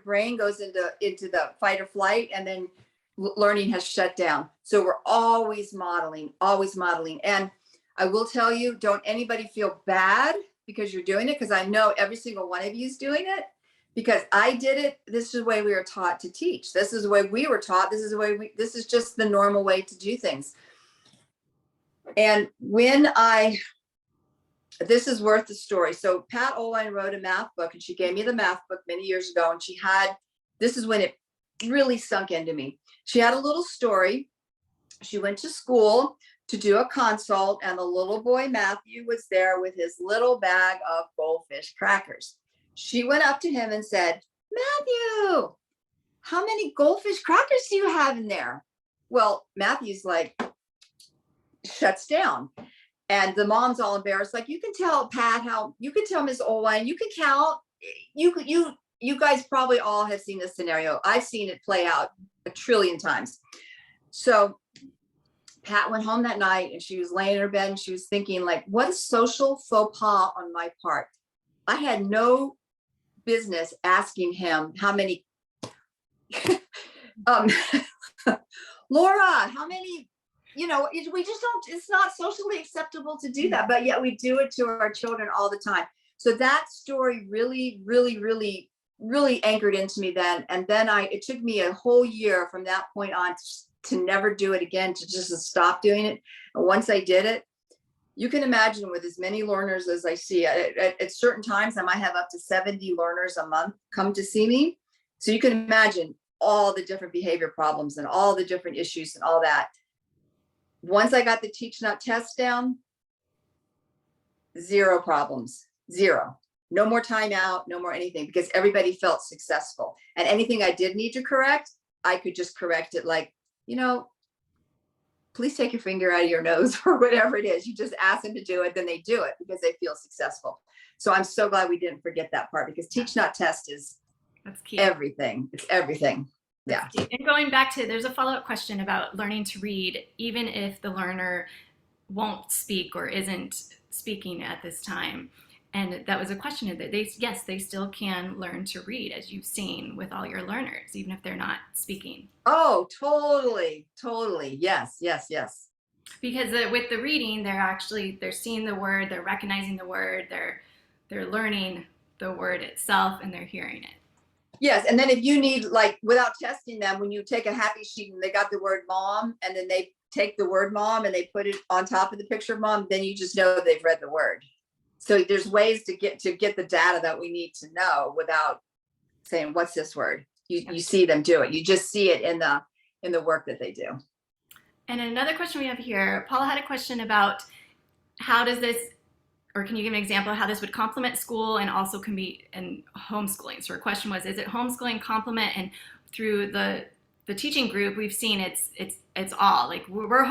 brain goes into the fight or flight, and then learning has shut down. So we're always modeling. And I will tell you, don't anybody feel bad because you're doing it, because I know every single one of you is doing it, because I did it. This is the way we were taught to teach. This is the way we were taught. This is just the normal way to do things. And this is worth the story. So Pat Olwine wrote a math book, and she gave me the math book many years ago. And this is when it really sunk into me. She had a little story. She went to school to do a consult, and the little boy Matthew was there with his little bag of goldfish crackers. She went up to him and said, Matthew, how many goldfish crackers do you have in there? Well, Matthew's like, shuts down. And the mom's all embarrassed. Like, you can tell Pat you can tell Miss Olwine, you can count. You guys probably all have seen this scenario. I've seen it play out a trillion times. So Pat went home that night, and she was laying in her bed, and she was thinking, like, what a social faux pas on my part. I had no business asking him how many, Laura, how many, we just don't, it's not socially acceptable to do that, but yet we do it to our children all the time. So that story really, really, really, really anchored into me then. And then it took me a whole year from that point on to never do it again, to just stop doing it. And once I did it, you can imagine, with as many learners as I see at certain times, I might have up to 70 learners a month come to see me. So you can imagine all the different behavior problems and all the different issues and all that. Once I got the teach not test down, 0 problems, 0. No more timeout, no more anything, because everybody felt successful. And anything I did need to correct, I could just correct it, like, please take your finger out of your nose, or whatever it is. You just ask them to do it, then they do it because they feel successful. So I'm so glad we didn't forget that part, because teach not test is that's key. Everything. It's everything. Yeah. And going back to, there's a follow-up question about learning to read, even if the learner won't speak or isn't speaking at this time. And that was a question that they still can learn to read, as you've seen with all your learners, even if they're not speaking. Oh, totally. Yes. Because with the reading, they're seeing the word, they're recognizing the word, they're learning the word itself, and they're hearing it. Yes. And then if you need, like, without testing them, when you take a happy sheet and they got the word mom, and then they take the word mom and they put it on top of the picture of mom, then you just know they've read the word. So there's ways to get the data that we need to know without saying, what's this word? You see them do it. You just see it in the work that they do. And another question we have here, Paula had a question about how does this, or can you give an example of how this would complement school and also can be in homeschooling? So her question was, is it homeschooling complement? And through the teaching group, we've seen it's all, like, we're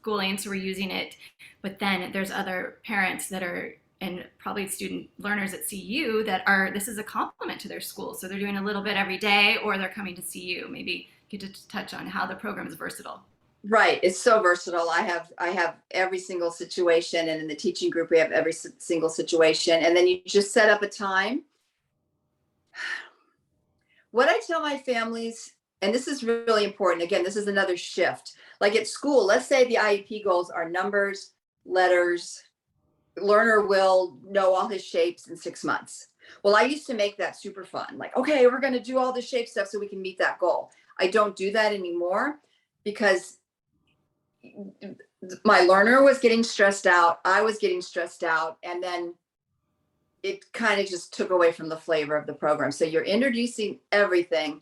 schooling, so we're using it. But then there's other parents that are, and probably student learners at CU that are, this is a compliment to their school. So they're doing a little bit every day, or they're coming to CU. Maybe get to touch on how the program is versatile. Right. It's so versatile. I have every single situation, and in the teaching group, we have every single situation. And then you just set up a time. What I tell my families, and this is really important, again, this is another shift. Like at school, let's say the IEP goals are numbers, letters, learner will know all his shapes in 6 months. Well, I used to make that super fun. Like, okay, we're going to do all the shape stuff so we can meet that goal. I don't do that anymore because my learner was getting stressed out. I was getting stressed out. And then it kind of just took away from the flavor of the program. So you're introducing everything.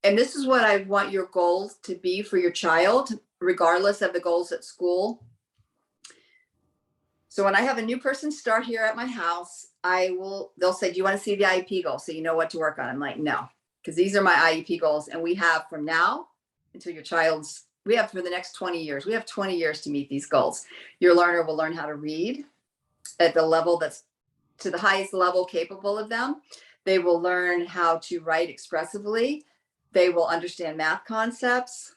And this is what I want your goals to be for your child, regardless of the goals at school. So when I have a new person start here at my house, they'll say, do you want to see the IEP goals? So you know what to work on. I'm like, no, because these are my IEP goals. And we have from now until we have for the next 20 years, we have 20 years to meet these goals. Your learner will learn how to read at the level that's to the highest level capable of them. They will learn how to write expressively. They will understand math concepts,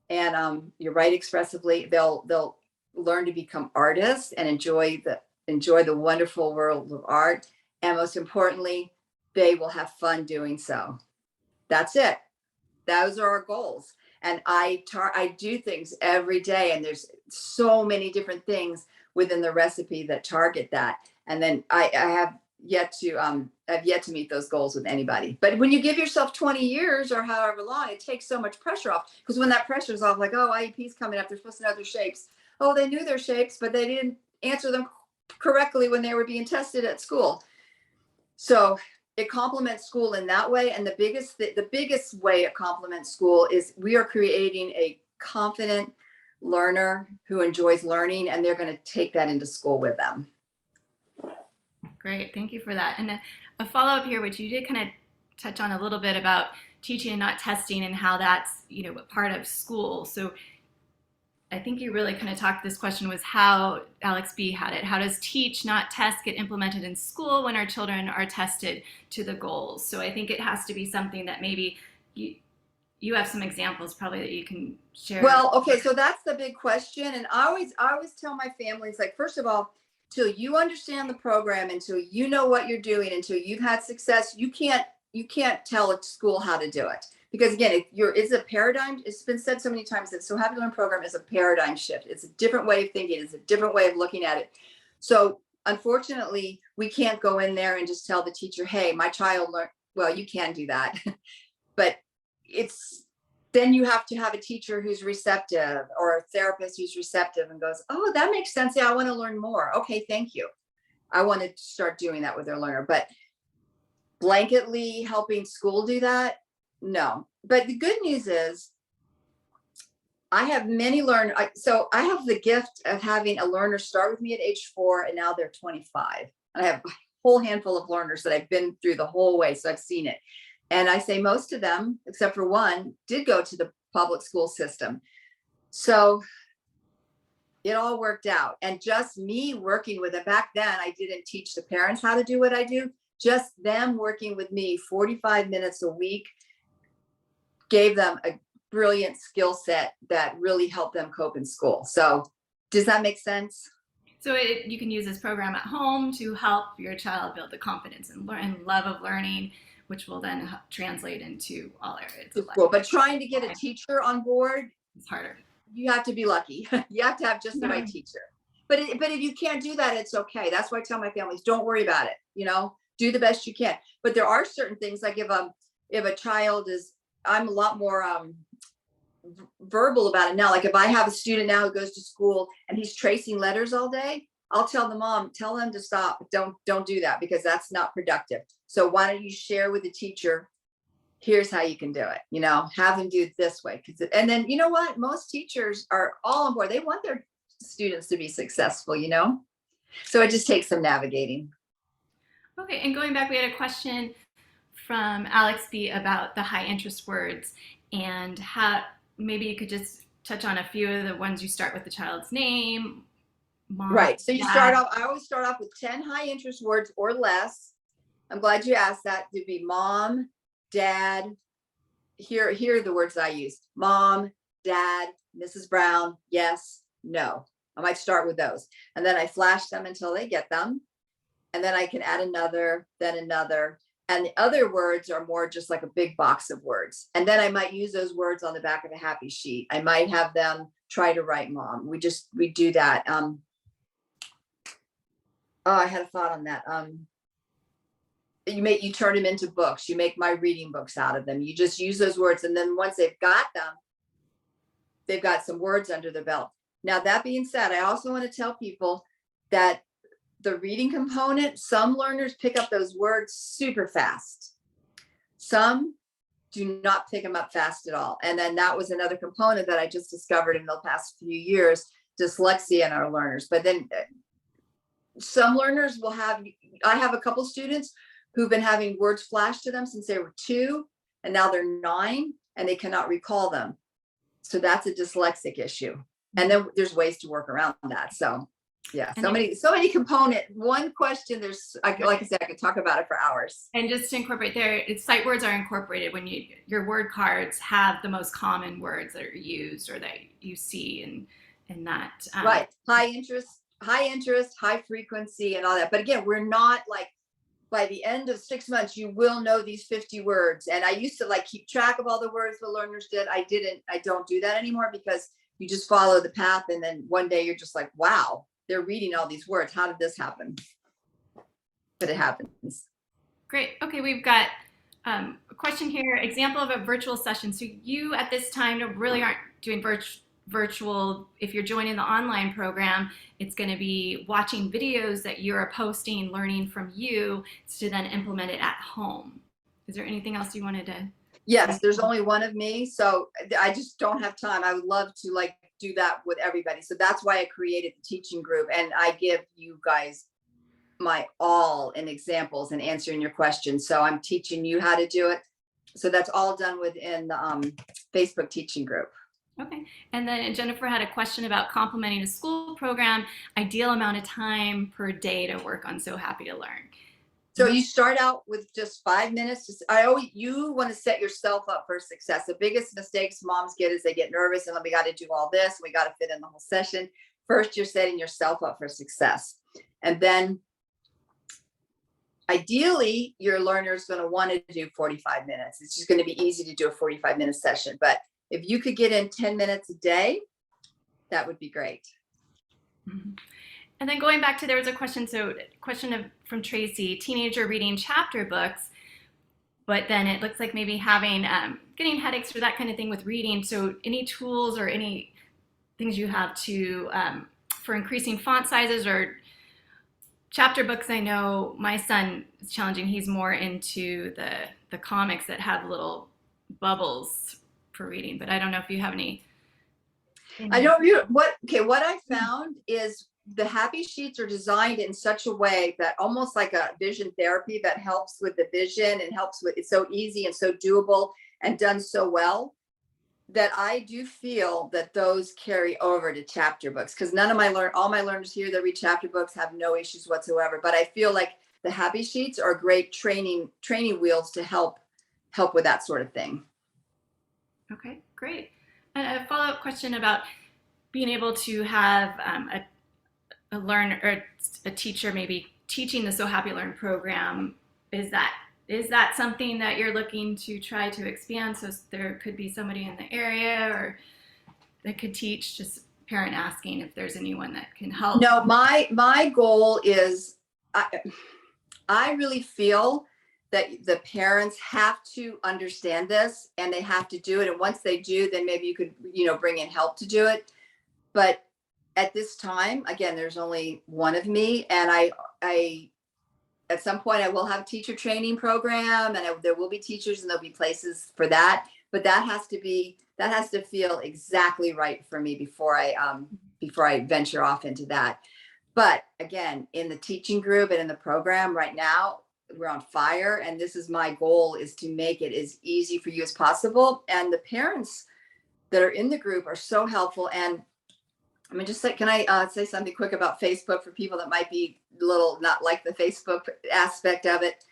and you write expressively. They'll learn to become artists and enjoy the wonderful world of art. And most importantly, they will have fun doing so. That's it. Those are our goals. And I do things every day, and there's so many different things within the recipe that target that. And then I have yet to meet those goals with anybody. But when you give yourself 20 years or however long, it takes so much pressure off, because when that pressure is off, like, oh, IEP's coming up, they're supposed to know their shapes. Oh, they knew their shapes, but they didn't answer them correctly when they were being tested at school. So it complements school in that way. And the biggest way it complements school is we are creating a confident learner who enjoys learning, and they're going to take that into school with them. Great, thank you for that. And a follow-up here, which you did kind of touch on a little bit about teaching and not testing and how that's, part of school. So I think you really kind of talked, this question was how Alex B had it. How does teach, not test, get implemented in school when our children are tested to the goals? So I think it has to be something that maybe you have some examples probably that you can share. Well, okay, so that's the big question. And I always tell my families, like, first of all, till you understand the program, until you know what you're doing, until you've had success, you can't tell a school how to do it. Because again, it's a paradigm. It's been said so many times that So Happy to Learn program is a paradigm shift. It's a different way of thinking. It's a different way of looking at it. So unfortunately, we can't go in there and just tell the teacher, hey, my child learned. Well, you can do that, but then you have to have a teacher who's receptive, or a therapist who's receptive and goes, oh, that makes sense. Yeah, I want to learn more. Okay, thank you. I want to start doing that with their learner. But blanketly helping school do that, no. But the good news is I have many learners. So I have the gift of having a learner start with me at age 4, and now they're 25. And I have a whole handful of learners that I've been through the whole way, so I've seen it. And I say most of them, except for one, did go to the public school system. So it all worked out. And just me working with it, back then, I didn't teach the parents how to do what I do. Just them working with me 45 minutes a week gave them a brilliant skill set that really helped them cope in school. So does that make sense? So you can use this program at home to help your child build the confidence and love of learning, which will then translate into all areas of life. Cool. But trying to get a teacher on board, it's harder. You have to be lucky. You have to have just the right teacher. But if you can't do that, it's okay. That's why I tell my families, don't worry about it. Do the best you can. But there are certain things, like if a child is, I'm a lot more verbal about it now. Like if I have a student now who goes to school and he's tracing letters all day, I'll tell the mom, tell them to stop. Don't do that, because that's not productive. So why don't you share with the teacher, here's how you can do it, have them do it this way. And then, you know what? Most teachers are all on board. They want their students to be successful, so it just takes some navigating. Okay. And going back, we had a question from Alex B about the high interest words, and how maybe you could just touch on a few of the ones you start with the child's name, mom, Right. So you dad. start off, I always start off with 10 high interest words or less. I'm glad you asked that. To be mom, dad. Here are the words I use: mom, dad, Mrs. Brown, yes, no. I might start with those. And then I flash them until they get them. And then I can add another, then another. And the other words are more just like a big box of words. And then I might use those words on the back of a happy sheet. I might have them try to write mom. We do that. Oh, I had a thought on that. You turn them into books. You make my reading books out of them. You just use those words. And then once they've got them, they've got some words under the belt. Now, that being said, I also want to tell people that the reading component, some learners pick up those words super fast. Some do not pick them up fast at all. And then that was another component that I just discovered in the past few years, dyslexia in our learners. But then some learners will have, I have a couple students who've been having words flashed to them since they were 2, and now they're 9 and they cannot recall them. So that's a dyslexic issue. And then there's ways to work around that. So yeah, so many component. One question, like I said, I could talk about it for hours. And just to incorporate there, sight words are incorporated when your word cards have the most common words that are used or that you see in that. Right. High interest, high frequency and all that. But again, we're not like, by the end of 6 months, you will know these 50 words. And I used to like keep track of all the words the learners did. I don't do that anymore because you just follow the path. And then one day you're just like, wow, they're reading all these words. How did this happen? But it happens. Great. Okay, we've got a question here. Example of a virtual session. So you at this time really aren't doing virtual. If you're joining the online program, it's going to be watching videos that you're posting, learning from you to then implement it at home. Is there anything else you wanted to? Yes, there's only one of me, so I just don't have time. I would love to like do that with everybody. So that's why I created the teaching group, and I give you guys my all in examples and answering your questions. So I'm teaching you how to do it. So that's all done within the Facebook teaching group. Okay. And then Jennifer had a question about complementing a school program, ideal amount of time per day to work on So Happy to Learn. So you start out with just 5 minutes. You want to set yourself up for success. The biggest mistakes moms get is they get nervous and we got to do all this. We got to fit in the whole session. First, you're setting yourself up for success. And then ideally, your learner is going to want to do 45 minutes. It's just going to be easy to do a 45-minute session. But if you could get in 10 minutes a day, that would be great. Mm-hmm. And then going back to, there was a question, from Tracy, teenager reading chapter books, but then it looks like maybe having, getting headaches or that kind of thing with reading. So any tools or any things you have to, for increasing font sizes or chapter books? I know my son is challenging. He's more into the comics that have little bubbles for reading, but I don't know if you have any. What I found is the happy sheets are designed in such a way that almost like a vision therapy that helps with the vision and helps with, it's so easy and so doable and done so well that I do feel that those carry over to chapter books, because all my learners here that read chapter books have no issues whatsoever. But I feel like the happy sheets are great training wheels to help with that sort of thing. Okay, great. And a follow-up question about being able to have a learner or a teacher maybe teaching the So Happy Learn program. Is that something that you're looking to try to expand? So there could be somebody in the area or that could teach, just parent asking if there's anyone that can help. No, my goal is, I really feel that the parents have to understand this and they have to do it. And once they do, then maybe you could, bring in help to do it. But at this time, again, there's only one of me, and I at some point I will have a teacher training program, and there will be teachers and there'll be places for that. But that has to feel exactly right for me before I venture off into that. But again, in the teaching group and in the program right now, we're on fire, and this is my goal, is to make it as easy for you as possible. And the parents that are in the group are so helpful. And I mean, just say, can I say something quick about Facebook for people that might be a little not like the Facebook aspect of it?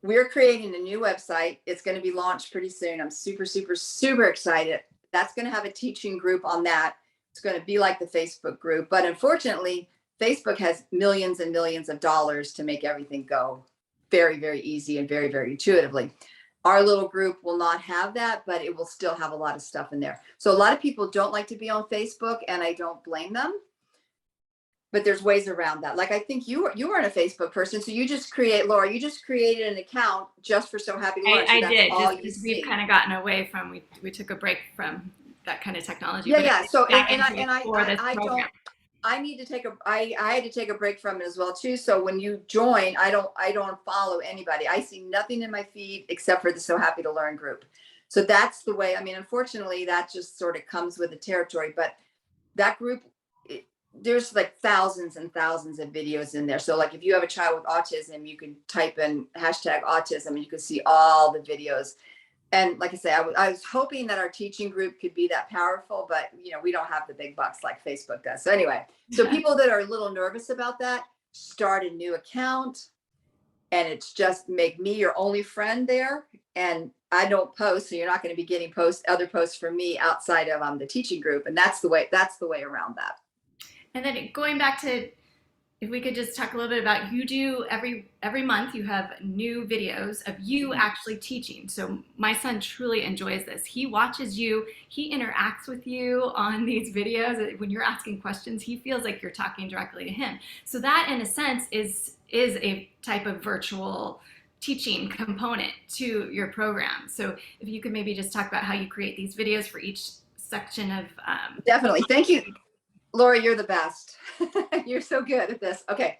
We're creating a new website. It's going to be launched pretty soon. I'm super, super, super excited. That's going to have a teaching group on that. It's going to be like the Facebook group. But unfortunately, Facebook has millions and millions of dollars to make everything go very, very easy and very, very intuitively. Our little group will not have that, but it will still have a lot of stuff in there. So a lot of people don't like to be on Facebook, and I don't blame them. But there's ways around that. Like, I think you weren't a Facebook person, so you just Laura, you just created an account just for So Happy to Learn. So I that's did, all just you because see. we've kind of gotten away from, we took a break from that kind of technology. Yeah, but yeah. it's So back and into it I for this program. I need to take I had to take a break from it as well too. So when you join, I don't follow anybody. I see nothing in my feed except for the So Happy to Learn group. So that's the way. I mean, unfortunately, that just sort of comes with the territory. But that group, there's like thousands and thousands of videos in there. So like if you have a child with autism, you can type in #autism and you can see all the videos. And like I say, I was hoping that our teaching group could be that powerful, but we don't have the big bucks like Facebook does. So anyway, so people that are a little nervous about that, start a new account, and it's just make me your only friend there. And I don't post, so you're not going to be getting other posts from me outside of the teaching group. And that's the way around that. And then going back to, if we could just talk a little bit about, you do every month you have new videos of you actually teaching. So my son truly enjoys this. He watches you, he interacts with you on these videos. When you're asking questions, he feels like you're talking directly to him. So that in a sense is a type of virtual teaching component to your program. So if you could maybe just talk about how you create these videos for each section of Definitely. Thank you, Laura, you're the best. You're so good at this. Okay.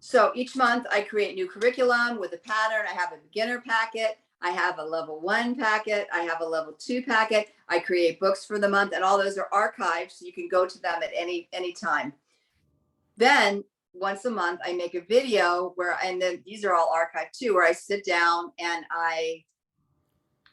So each month I create new curriculum with a pattern. I have a beginner packet. I have a level 1 packet. I have a level 2 packet. I create books for the month, and all those are archived, so you can go to them at any time. Then once a month I make a video and then these are all archived too, where I sit down and I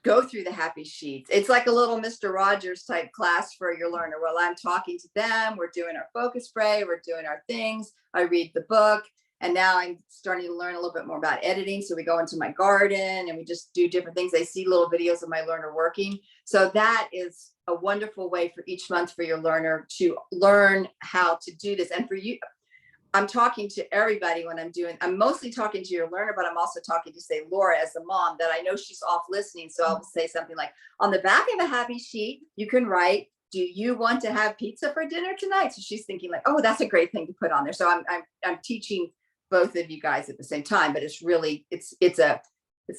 go through the happy sheets. It's like a little Mr. Rogers type class for your learner. Well, I'm talking to them. We're doing our focus spray. We're doing our things. I read the book. And now I'm starting to learn a little bit more about editing. So we go into my garden and we just do different things. They see little videos of my learner working. So that is a wonderful way for each month for your learner to learn how to do this. And for you, I'm talking to everybody when I'm mostly talking to your learner, but I'm also talking to, say, Laura as a mom, that I know she's off listening. So I'll say something like, on the back of a happy sheet, you can write, do you want to have pizza for dinner tonight? So she's thinking like, oh, that's a great thing to put on there. So I'm teaching both of you guys at the same time, but it's really, it's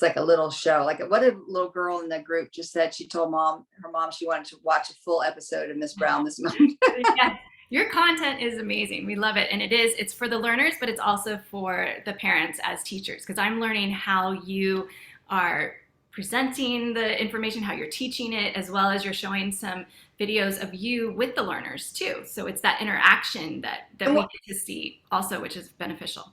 like a little show. Like what a little girl in the group just said, she told her mom she wanted to watch a full episode of Miss Brown this month. Yeah. Your content is amazing. We love it. And it's for the learners, but it's also for the parents as teachers, because I'm learning how you are presenting the information, how you're teaching it, as well as you're showing some videos of you with the learners too. So it's that interaction that we get to see also, which is beneficial.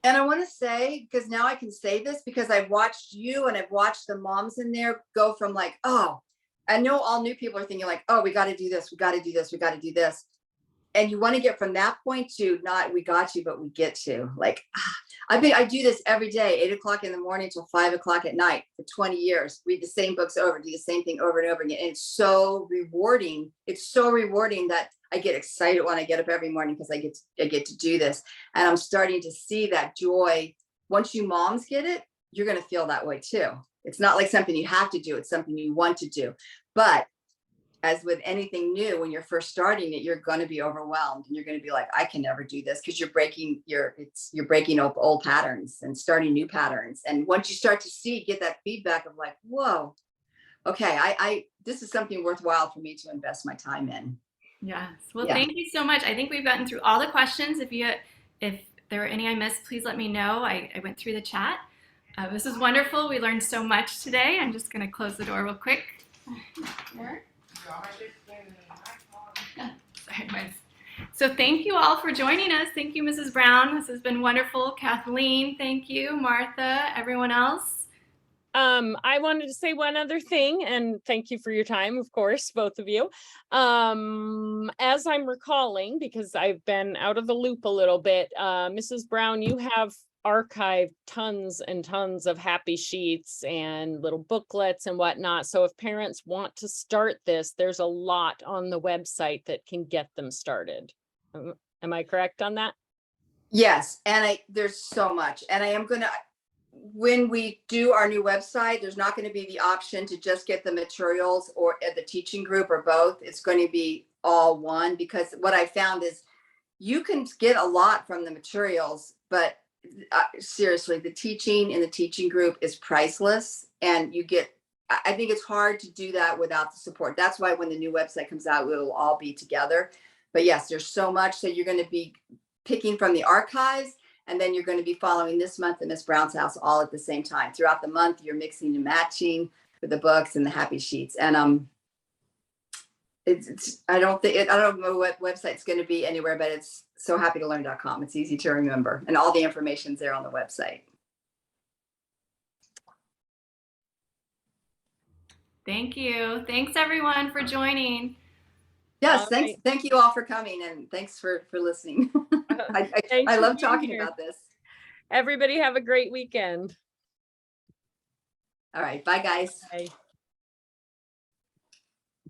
And I want to say, because now I can say this because I've watched you and I've watched the moms in there go from like, oh, I know all new people are thinking like, oh, we got to do this. We got to do this. We got to do this. And you want to get from that point to not we got you, but we get to like, I do this every day, 8 o'clock in the morning till 5 o'clock at night for 20 years, read the same books over, do the same thing over and over again. And it's so rewarding. It's so rewarding that I get excited when I get up every morning because I get to do this. And I'm starting to see that joy. Once you moms get it, you're going to feel that way too. It's not like something you have to do. It's something you want to do. But as with anything new, when you're first starting it, you're going to be overwhelmed and you're going to be like, I can never do this, because you're breaking old patterns and starting new patterns. And once you start to get that feedback of like, whoa, okay, this is something worthwhile for me to invest my time in. Yes. Well, Thank you so much. I think we've gotten through all the questions. If there were any I missed, please let me know. I went through the chat. This is wonderful. We learned so much today. I'm just going to close the door real quick. So thank you all for joining us. Thank you, Mrs. Brown. This has been wonderful. Kathleen, thank you. Martha, everyone else. I wanted to say one other thing, and thank you for your time, of course, both of you. As I'm recalling, because I've been out of the loop a little bit, Mrs. Brown, you have archived tons and tons of happy sheets and little booklets and whatnot. So if parents want to start this, there's a lot on the website that can get them started. Am I correct on that? Yes, and there's so much, and I am gonna, when we do our new website, there's not going to be the option to just get the materials or the teaching group or both. It's going to be all one, because what I found is you can get a lot from the materials, but seriously, the teaching in the teaching group is priceless, and I think it's hard to do that without the support. That's why when the new website comes out, it'll all be together. But yes, there's so much. So you're going to be picking from the archives, and then you're going to be following this month at Miss Brown's house all at the same time. Throughout the month, you're mixing and matching with the books and the happy sheets. And I don't know what website's going to be anywhere, but it's sohappytolearn.com. It's easy to remember, and all the information's there on the website. Thank you. Thanks everyone for joining. Yes, All thanks. right. Thank you all for coming, and thanks for listening. Thanks I for love being talking here. about this. Everybody have a great weekend. All right, bye guys. Bye.